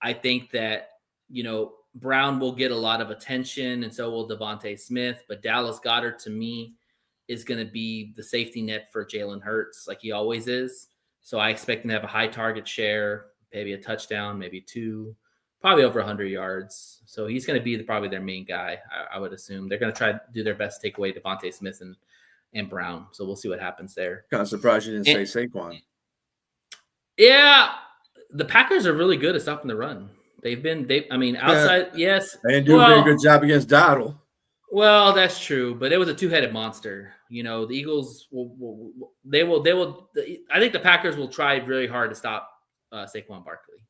I think that, Brown will get a lot of attention, and so will Devontae Smith. But Dallas Goedert, to me, is going to be the safety net for Jalen Hurts, like he always is. So I expect him to have a high target share, maybe a touchdown, maybe 2, probably over 100 yards. So he's going to be probably their main guy, I would assume. They're going to try to do their best to take away Devontae Smith and Brown. So we'll see what happens there. Kind of surprised you didn't say Saquon. Yeah. The Packers are really good at stopping the run. Outside, yes. They didn't do a very good job against Dowdle. Well, that's true, but it was a 2-headed monster. The Eagles they will. I think the Packers will try really hard to stop Saquon Barkley.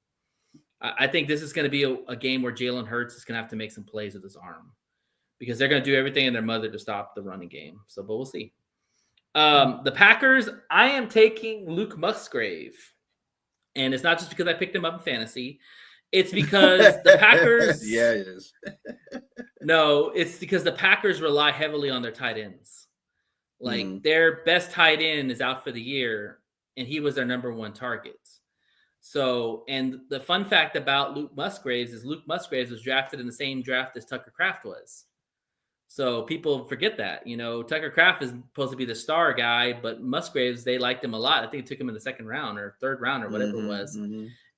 I think this is going to be a game where Jalen Hurts is going to have to make some plays with his arm because they're going to do everything in their mother to stop the running game. But we'll see. The Packers, I am taking Luke Musgrave. And it's not just because I picked him up in fantasy. It's because the Packers. Yeah, it is. No, it's because the Packers rely heavily on their tight ends. Like their best tight end is out for the year, and he was their number 1 target. So, and the fun fact about Luke Musgraves is Luke Musgraves was drafted in the same draft as Tucker Kraft was. So people forget that, Tucker Kraft is supposed to be the star guy, but Musgraves, they liked him a lot. I think it took him in the 2nd round or 3rd round or whatever it was.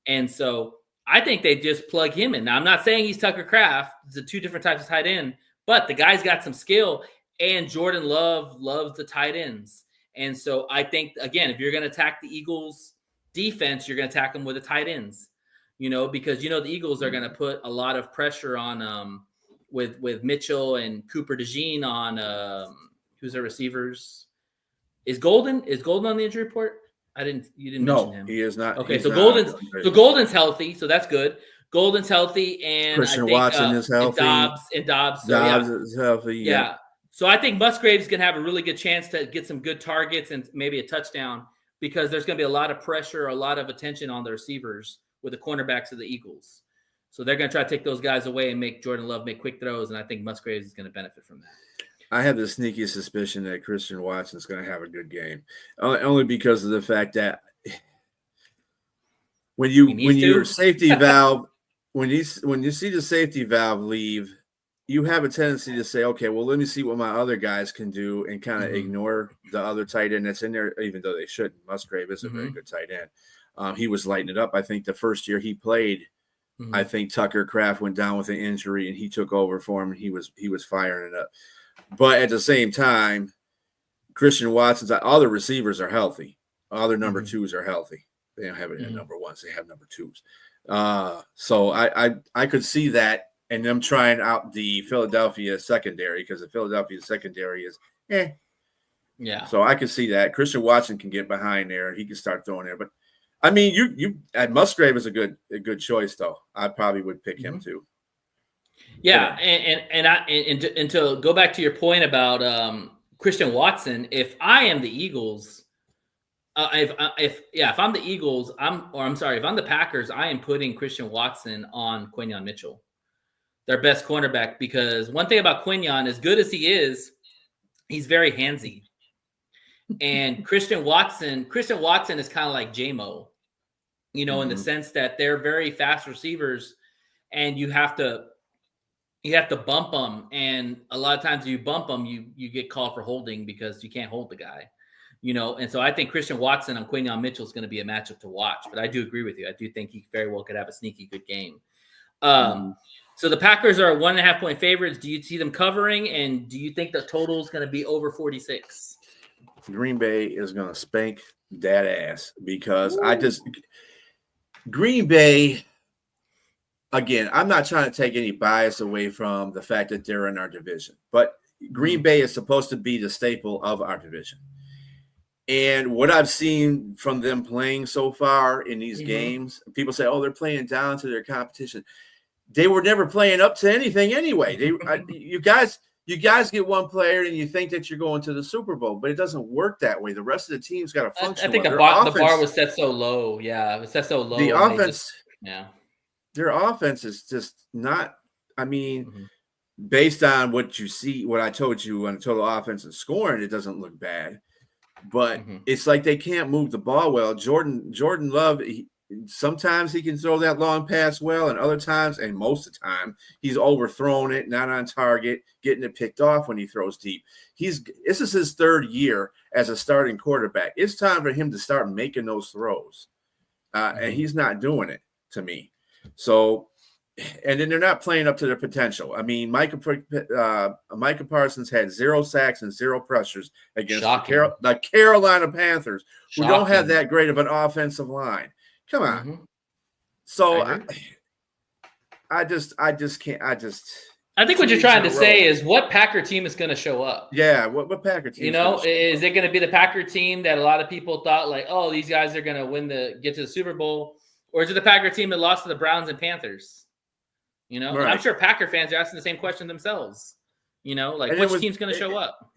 And so I think they just plug him in. Now, I'm not saying he's Tucker Kraft. It's 2 different types of tight end, but the guy's got some skill, and Jordan Love loves the tight ends. And so I think, again, if you're going to attack the Eagles defense, you're going to attack them with the tight ends, because, the Eagles are going to put a lot of pressure on with Mitchell and Cooper DeJean on who's their receivers. Is Golden on the injury report? You didn't mention No, him. he is not. Okay, He's so not. Golden's healthy, so that's good. Golden's healthy, and I Christian think Watson is healthy. and Dobbs. So Dobbs is healthy. yeah. So I think Musgrave's going to have a really good chance to get some good targets and maybe a touchdown because there's going to be a lot of pressure, a lot of attention on the receivers with the cornerbacks of the Eagles. So they're going to try to take those guys away and make Jordan Love make quick throws, and I think Musgraves is going to benefit from that. I have the sneaky suspicion that Christian Watson's going to have a good game, only because of the fact that when your safety valve, when you see the safety valve leave, you have a tendency to say, okay, well, let me see what my other guys can do and kind of ignore the other tight end that's in there, even though they shouldn't. Musgrave is a very good tight end. He was lighting it up. I think the first year he played, I think Tucker Kraft went down with an injury and he took over for him and he was firing it up. But at the same time, Christian Watson's all the receivers are healthy. All their number twos are healthy. They don't have it in number ones. They have number twos. So I could see that. And them trying out the Philadelphia secondary because the Philadelphia secondary is Yeah. So I can see that. Christian Watson can get behind there. He can start throwing there. But I mean, you Musgrave is a good choice though. I probably would pick him too. Yeah, and to go back to your point about Christian Watson, if I am the Eagles, if I'm the Eagles, if I'm the Packers, I am putting Christian Watson on Quinyon Mitchell, their best cornerback, because one thing about Quinyon, as good as he is, he's very handsy. And Christian Watson is kind of like J-Mo, in the sense that they're very fast receivers, and you have to bump them, and a lot of times you bump them, you get called for holding because you can't hold the guy, And so I think Christian Watson on Quinyon Mitchell is going to be a matchup to watch. But I do agree with you. I do think he very well could have a sneaky good game. So the Packers are 1.5 point favorites. Do you see them covering? And do you think the total is going to be over 46? Green Bay is going to spank that ass because Green Bay, again, I'm not trying to take any bias away from the fact that they're in our division, but Green Bay is supposed to be the staple of our division. And what I've seen from them playing so far in these games, people say, oh, they're playing down to their competition. They were never playing up to anything anyway. You guys get one player and you think that you're going to the Super Bowl, but it doesn't work that way. The rest of the team's got to function. I think the bar was set so low. Yeah, it was set so low. The offense, their offense is just not. I mean, based on what you see, what I told you on the total offense and scoring, it doesn't look bad. But it's like they can't move the ball well. Jordan Love. Sometimes he can throw that long pass well, and other times, and most of the time, he's overthrown it, not on target, getting it picked off when he throws deep. This is his third year as a starting quarterback. It's time for him to start making those throws, and he's not doing it to me. So, and then they're not playing up to their potential. I mean, Micah Parsons had 0 sacks and 0 pressures against the Carolina Panthers, who don't have that great of an offensive line. Come on. So I just can't. I think what you're trying to say is what Packer team is going to show up. Yeah, what Packer team? Is it going to be the Packer team that a lot of people thought like, oh, these guys are going to get to the Super Bowl, or is it the Packer team that lost to the Browns and Panthers? Right. I'm sure Packer fans are asking the same question themselves. Which team's going to show up?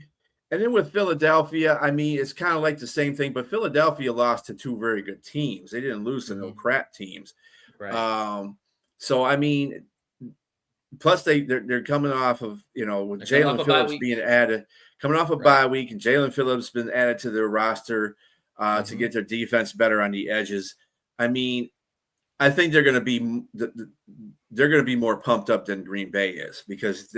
And then with Philadelphia, I mean, it's kind of like the same thing, but Philadelphia lost to 2 very good teams. They didn't lose to no crap teams. Right. So, I mean, plus they're coming off of, with Jalen Phillips being added, coming off a bye week, and Jalen Phillips been added to their roster to get their defense better on the edges. I mean, I think they're going to be more pumped up than Green Bay is because,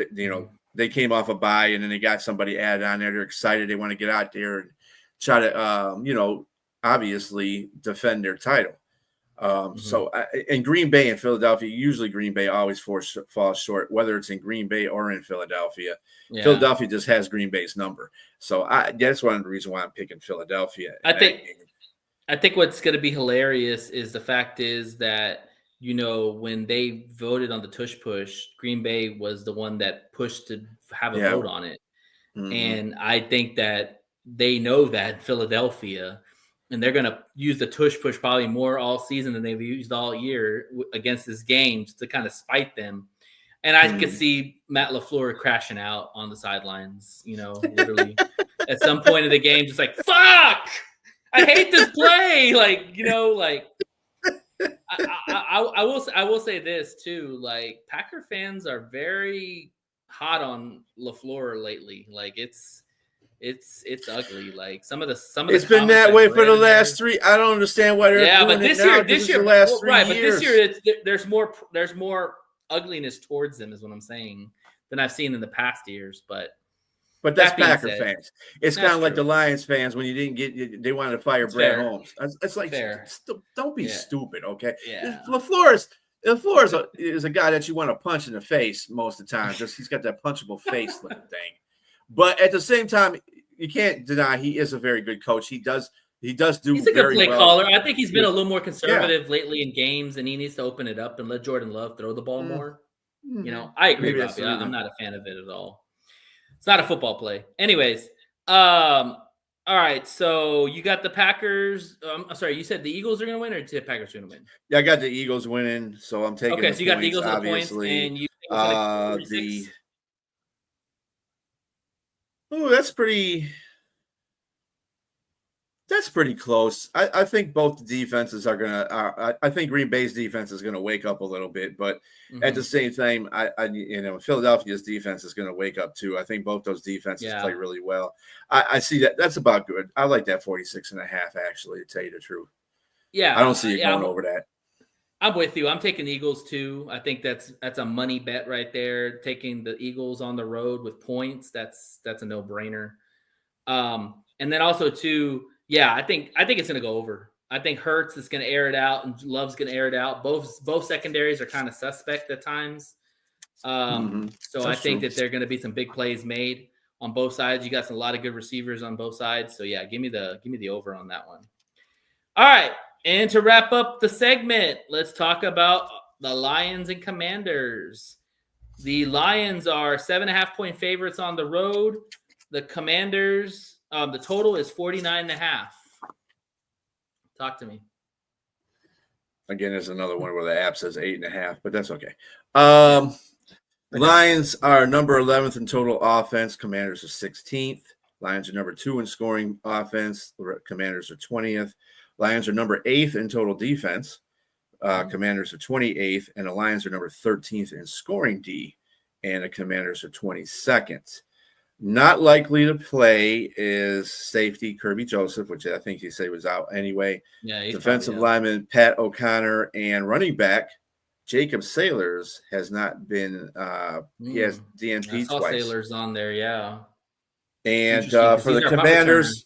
they came off a bye and then they got somebody added on there. They're excited. They want to get out there and try to, obviously defend their title. So in Green Bay and Philadelphia, usually Green Bay always falls short, whether it's in Green Bay or in Philadelphia. Yeah. Philadelphia just has Green Bay's number. So that's one of the reasons why I'm picking Philadelphia. I think what's going to be hilarious is the fact is that, when they voted on the tush push, Green Bay was the one that pushed to have a vote on it. And I think that they know that in Philadelphia, and they're going to use the tush push probably more all season than they've used all year against this game just to kind of spite them. And I could see Matt LaFleur crashing out on the sidelines, literally at some point in the game, just like, fuck, I hate this play. I will say this too. Like, Packer fans are very hot on LaFleur lately. Like, it's ugly. Like it's been that way for the last 3. I don't understand why they're doing but this year, the last 3 years. But this year there's more ugliness towards them, is what I'm saying, than I've seen in the past years. But that's Packer fans. It's kind of like the Lions fans when you didn't get, they wanted to fire Brad Holmes. It's like, don't be stupid, okay? Yeah. LaFleur is a guy that you want to punch in the face most of the time. Just he's got that punchable face looking thing. But at the same time, you can't deny he is a very good coach. He does do. He's a good play caller. I think he's been a little more conservative lately in games, and he needs to open it up and let Jordan Love throw the ball more. I agree, Robbie. I'm not a fan of it at all. It's not a football play. Anyways, all right. So you got the Packers. I'm sorry, you said the Eagles are going to win, or did the Packers are going to win? Yeah, I got the Eagles winning, so I'm taking. Okay, so you got the Eagles with the points, and you. That's pretty close. I think both the defenses are gonna. I think Green Bay's defense is gonna wake up a little bit, but at the same time, Philadelphia's defense is gonna wake up too. I think both those defenses play really well. I see that. That's about good. I like that 46.5 actually, to tell you the truth. Yeah, I don't see it going over that. I'm with you. I'm taking the Eagles too. I think that's a money bet right there. Taking the Eagles on the road with points, that's a no-brainer. And then also too, yeah, I think it's going to go over. I think Hurts is going to air it out, and Love's going to air it out. Both secondaries are kind of suspect at times. So I think that there are going to be some big plays made on both sides. You got a lot of good receivers on both sides. So yeah, give me the over on that one. All right. And to wrap up the segment, let's talk about the Lions and Commanders. The Lions are 7.5-point favorites on the road. The Commanders, the total is 49.5. Talk to me. Again, there's another one where the app says 8.5, but that's okay. Lions are number 11th in total offense. Commanders are 16th. Lions are number 2 in scoring offense. Commanders are 20th. Lions are number 8th in total defense. Commanders are 28th, and the Lions are number 13th in scoring D, and the Commanders are 22nd. Not likely to play is safety Kirby Joseph, which I think he said was out anyway. Yeah, defensive lineman Pat O'Connor, and running back Jacob Sailors has not been. He has DNP twice. Sailors on there, yeah. And for the Commanders.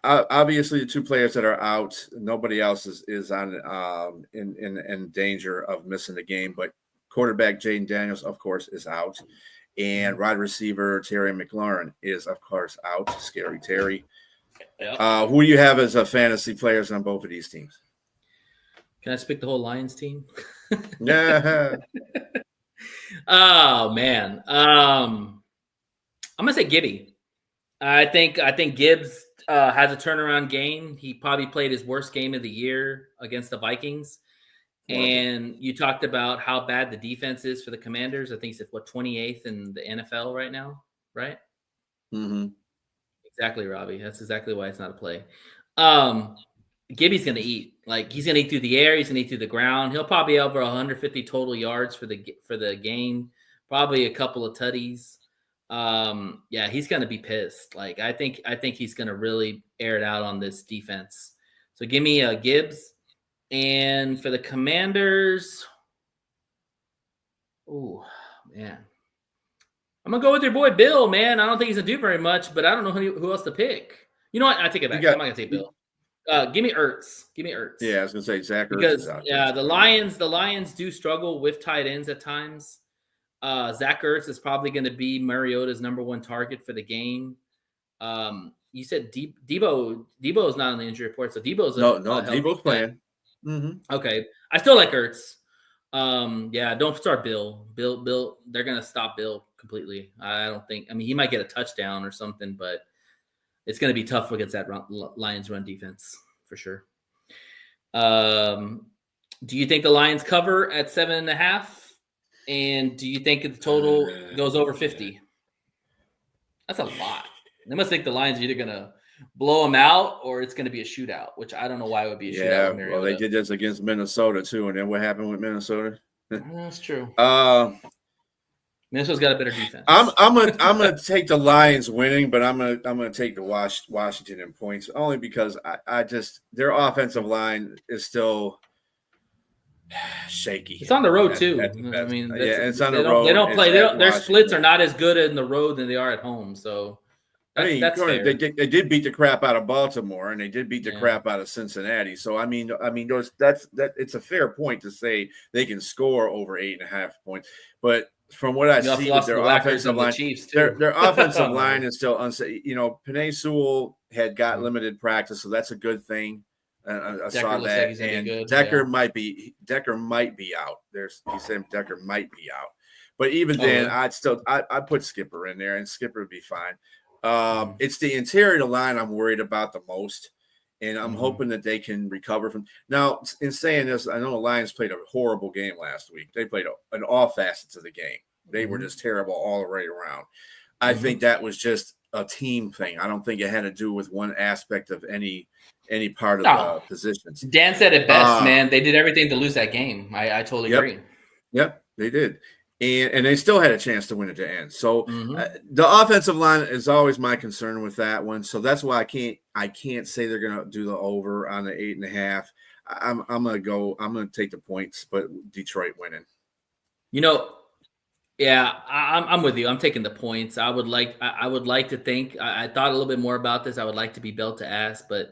Obviously, the 2 players that are out, nobody else is on in danger of missing the game. But quarterback Jaden Daniels, of course, is out, and wide receiver Terry McLaurin is, of course, out. Scary Terry. Yep. Who do you have as fantasy players on both of these teams? Can I pick the whole Lions team? Yeah. Oh man, I'm gonna say Gibby. I think Gibbs has a turnaround game. He probably played his worst game of the year against the Vikings. And you talked about how bad the defense is for the Commanders. I think he said, 28th in the NFL right now, right? Mm-hmm. Exactly, Robbie. That's exactly why it's not a play. Gibby's going to eat. Like, he's going to eat through the air. He's going to eat through the ground. He'll probably be over 150 total yards for the game. Probably a couple of tutties. Yeah, he's going to be pissed. Like, I think he's going to really air it out on this defense. So give me Gibbs. And for the Commanders, oh man, I'm gonna go with your boy Bill. Man, I don't think he's gonna do very much, but I don't know who else to pick. You know what? I take it back. I'm not gonna take Bill. Give me Ertz. Yeah, I was gonna say Zach Ertz. Because the Lions do struggle with tight ends at times. Zach Ertz is probably going to be Mariota's number 1 target for the game. You said Debo is not on the injury report, so Debo's Debo's playing. Mm-hmm. Okay, I still like Ertz. Yeah, don't start Bill. Bill, they're going to stop Bill completely. I don't think. I mean, he might get a touchdown or something, but it's going to be tough against that Lions run defense for sure. Do you think the Lions cover at 7.5? And do you think the total goes over 50? That's a lot. They must think the Lions are either going to blow them out or it's going to be a shootout, which I don't know why it would be a shootout. Yeah, well, they did this against Minnesota too, and then what happened with Minnesota? That's true. Minnesota's got a better defense. I'm gonna take the Lions winning, but I'm gonna take the Washington in points only because I just their offensive line is still shaky. It's on the road too. I mean, it's on the road. They don't play. Their splits are not as good in the road than they are at home. So that's fair. They did beat the crap out of Baltimore, and they did beat the crap out of Cincinnati. So I mean, it's a fair point to say they can score over 8.5 points, but from what I see with their offensive line, their offensive line is still unsafe. Penei Sewell had got limited practice, so that's a good thing. I saw that, like and Decker might be out. He said Decker might be out, but even then, I'd put Skipper in there, and Skipper would be fine. It's the interior of the line I'm worried about the most, and I'm hoping that they can recover from. Now, in saying this, I know the Lions played a horrible game last week. They played in all facets of the game. They were just terrible all the way around. I think that was just a team thing. I don't think it had to do with one aspect of any part of the positions. Dan said it best, man. They did everything to lose that game. I totally agree. Yep, they did. And they still had a chance to win at the end. So the offensive line is always my concern with that one. So that's why I can't say they're going to do the over on the 8.5. I'm going to take the points, but Detroit winning. Yeah, I'm with you. I'm taking the points. I would like to think. I thought a little bit more about this. I would like to be belt to ass, but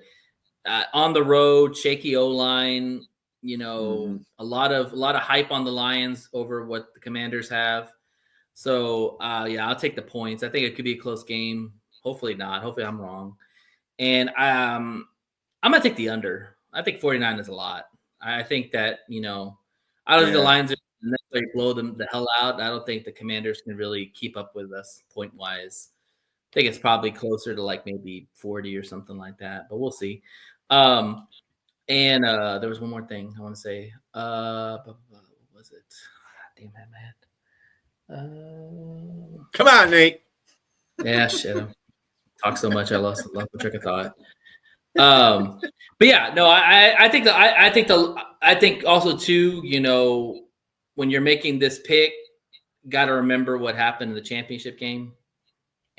on the road, shaky O-line. A lot of hype on the Lions over what the Commanders have. So I'll take the points. I think it could be a close game. Hopefully not. Hopefully I'm wrong. And I'm gonna take the under. I think 49 is a lot. I think that I don't think the Lions are necessarily blow them the hell out. I don't think the Commanders can really keep up with us point wise. I think it's probably closer to like maybe 40 or something like that, but we'll see. And there was one more thing I want to say. What was it? Damn that man. Come on, Nate. Yeah, shit. Talk so much, I lost my track of thought. But yeah, no, I think also too, when you're making this pick, got to remember what happened in the championship game,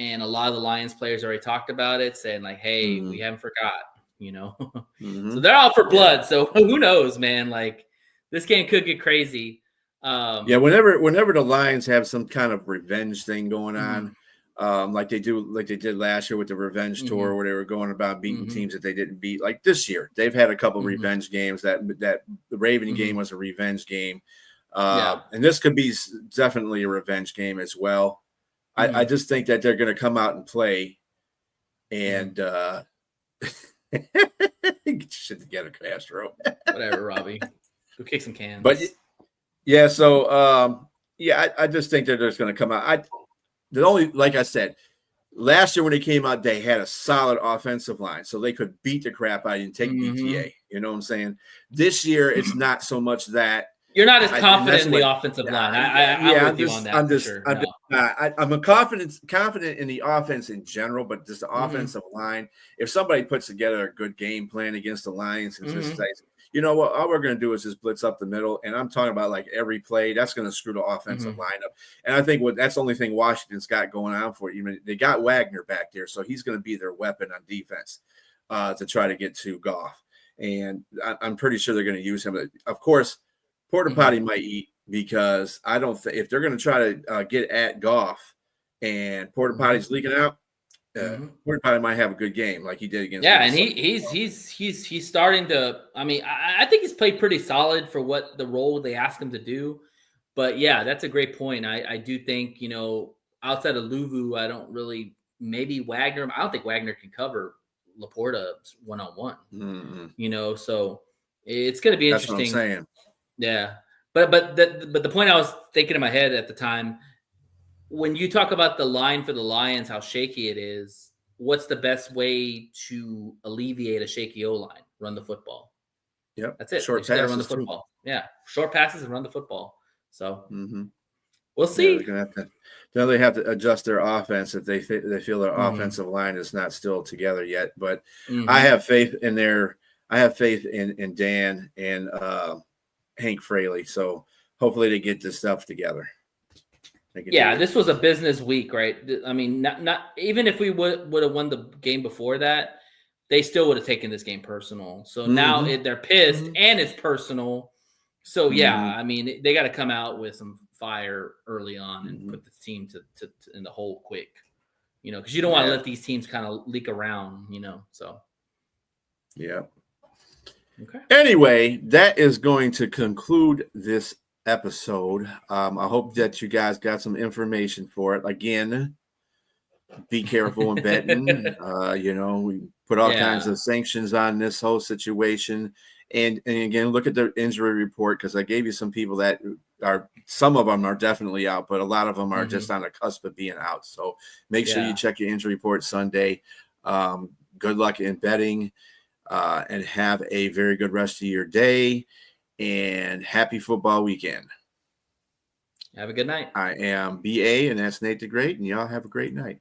and a lot of the Lions players already talked about it, saying like, "Hey, we haven't forgot." So they're out for blood. So who knows, man? Like this game could get crazy. Whenever the Lions have some kind of revenge thing going on, like they did last year with the revenge tour, where they were going about beating teams that they didn't beat. Like this year, they've had a couple revenge games. That the Raven game was a revenge game, and this could be definitely a revenge game as well. I just think that they're going to come out and play, and. Get your shit together, Castro. Whatever, Robbie. Go kick some cans. But yeah, so I just think that they're just going to come out. Like I said, last year when they came out, they had a solid offensive line, so they could beat the crap out of you and take BTA. You know what I'm saying? This year, it's not so much that. You're not as confident in the offensive line. I'm with you on that. I'm confident in the offense in general, but just the offensive line. If somebody puts together a good game plan against the Lions and just says, you know what, all we're going to do is just blitz up the middle, and I'm talking about like every play, that's going to screw the offensive line up. And I think that's the only thing Washington's got going on for it. They got Wagner back there, so he's going to be their weapon on defense to try to get to Goff. And I'm pretty sure they're going to use him. Of course, Porter Potty might eat because I don't think if they're going to try to get at Goff and Porter Potty's leaking out, Porter Potty might have a good game like he did against. Yeah, and he's starting to. I mean, I think he's played pretty solid for what the role they asked him to do. But yeah, that's a great point. I do think outside of Luvu, I don't really maybe Wagner. I don't think Wagner can cover Laporta one-on-one. So it's going to be interesting. That's what I'm saying. Yeah, but the point I was thinking in my head at the time, when you talk about the line for the Lions, how shaky it is, what's the best way to alleviate a shaky O line? Run the football. Yep. That's it. Short They just gotta run the passes too. football. Yeah, short passes and run the football. So Mm-hmm. we'll Yeah, see. they're gonna have to. Then they have to adjust their offense if they feel their Mhm. offensive line is not still together yet. But Mhm. I have faith in their. I have faith in Dan and Hank Fraley. So hopefully they get this stuff together. They can Yeah, do it. this was a business week, right? I mean, not even if we would have won the game before that, they still would have taken this game personal. So now Mhm. they're pissed Mhm. and it's personal. So yeah, Mhm. I mean, they got to come out with some fire early on and Mhm. put the team to in the hole quick. Because you don't want to Yeah. let these teams kind of leak around. So Yeah. okay. Anyway, that is going to conclude this episode. I hope that you guys got some information for it. Again, be careful in betting. We put all kinds Yeah. of sanctions on this whole situation. And again, look at the injury report because I gave you some people that some of them are definitely out, but a lot of them are just on the cusp of being out. So make sure you Yeah. check your injury report Sunday. Good luck in betting. And have a very good rest of your day and happy football weekend. Have a good night. I am BA, and that's Nate the Great, and y'all have a great night.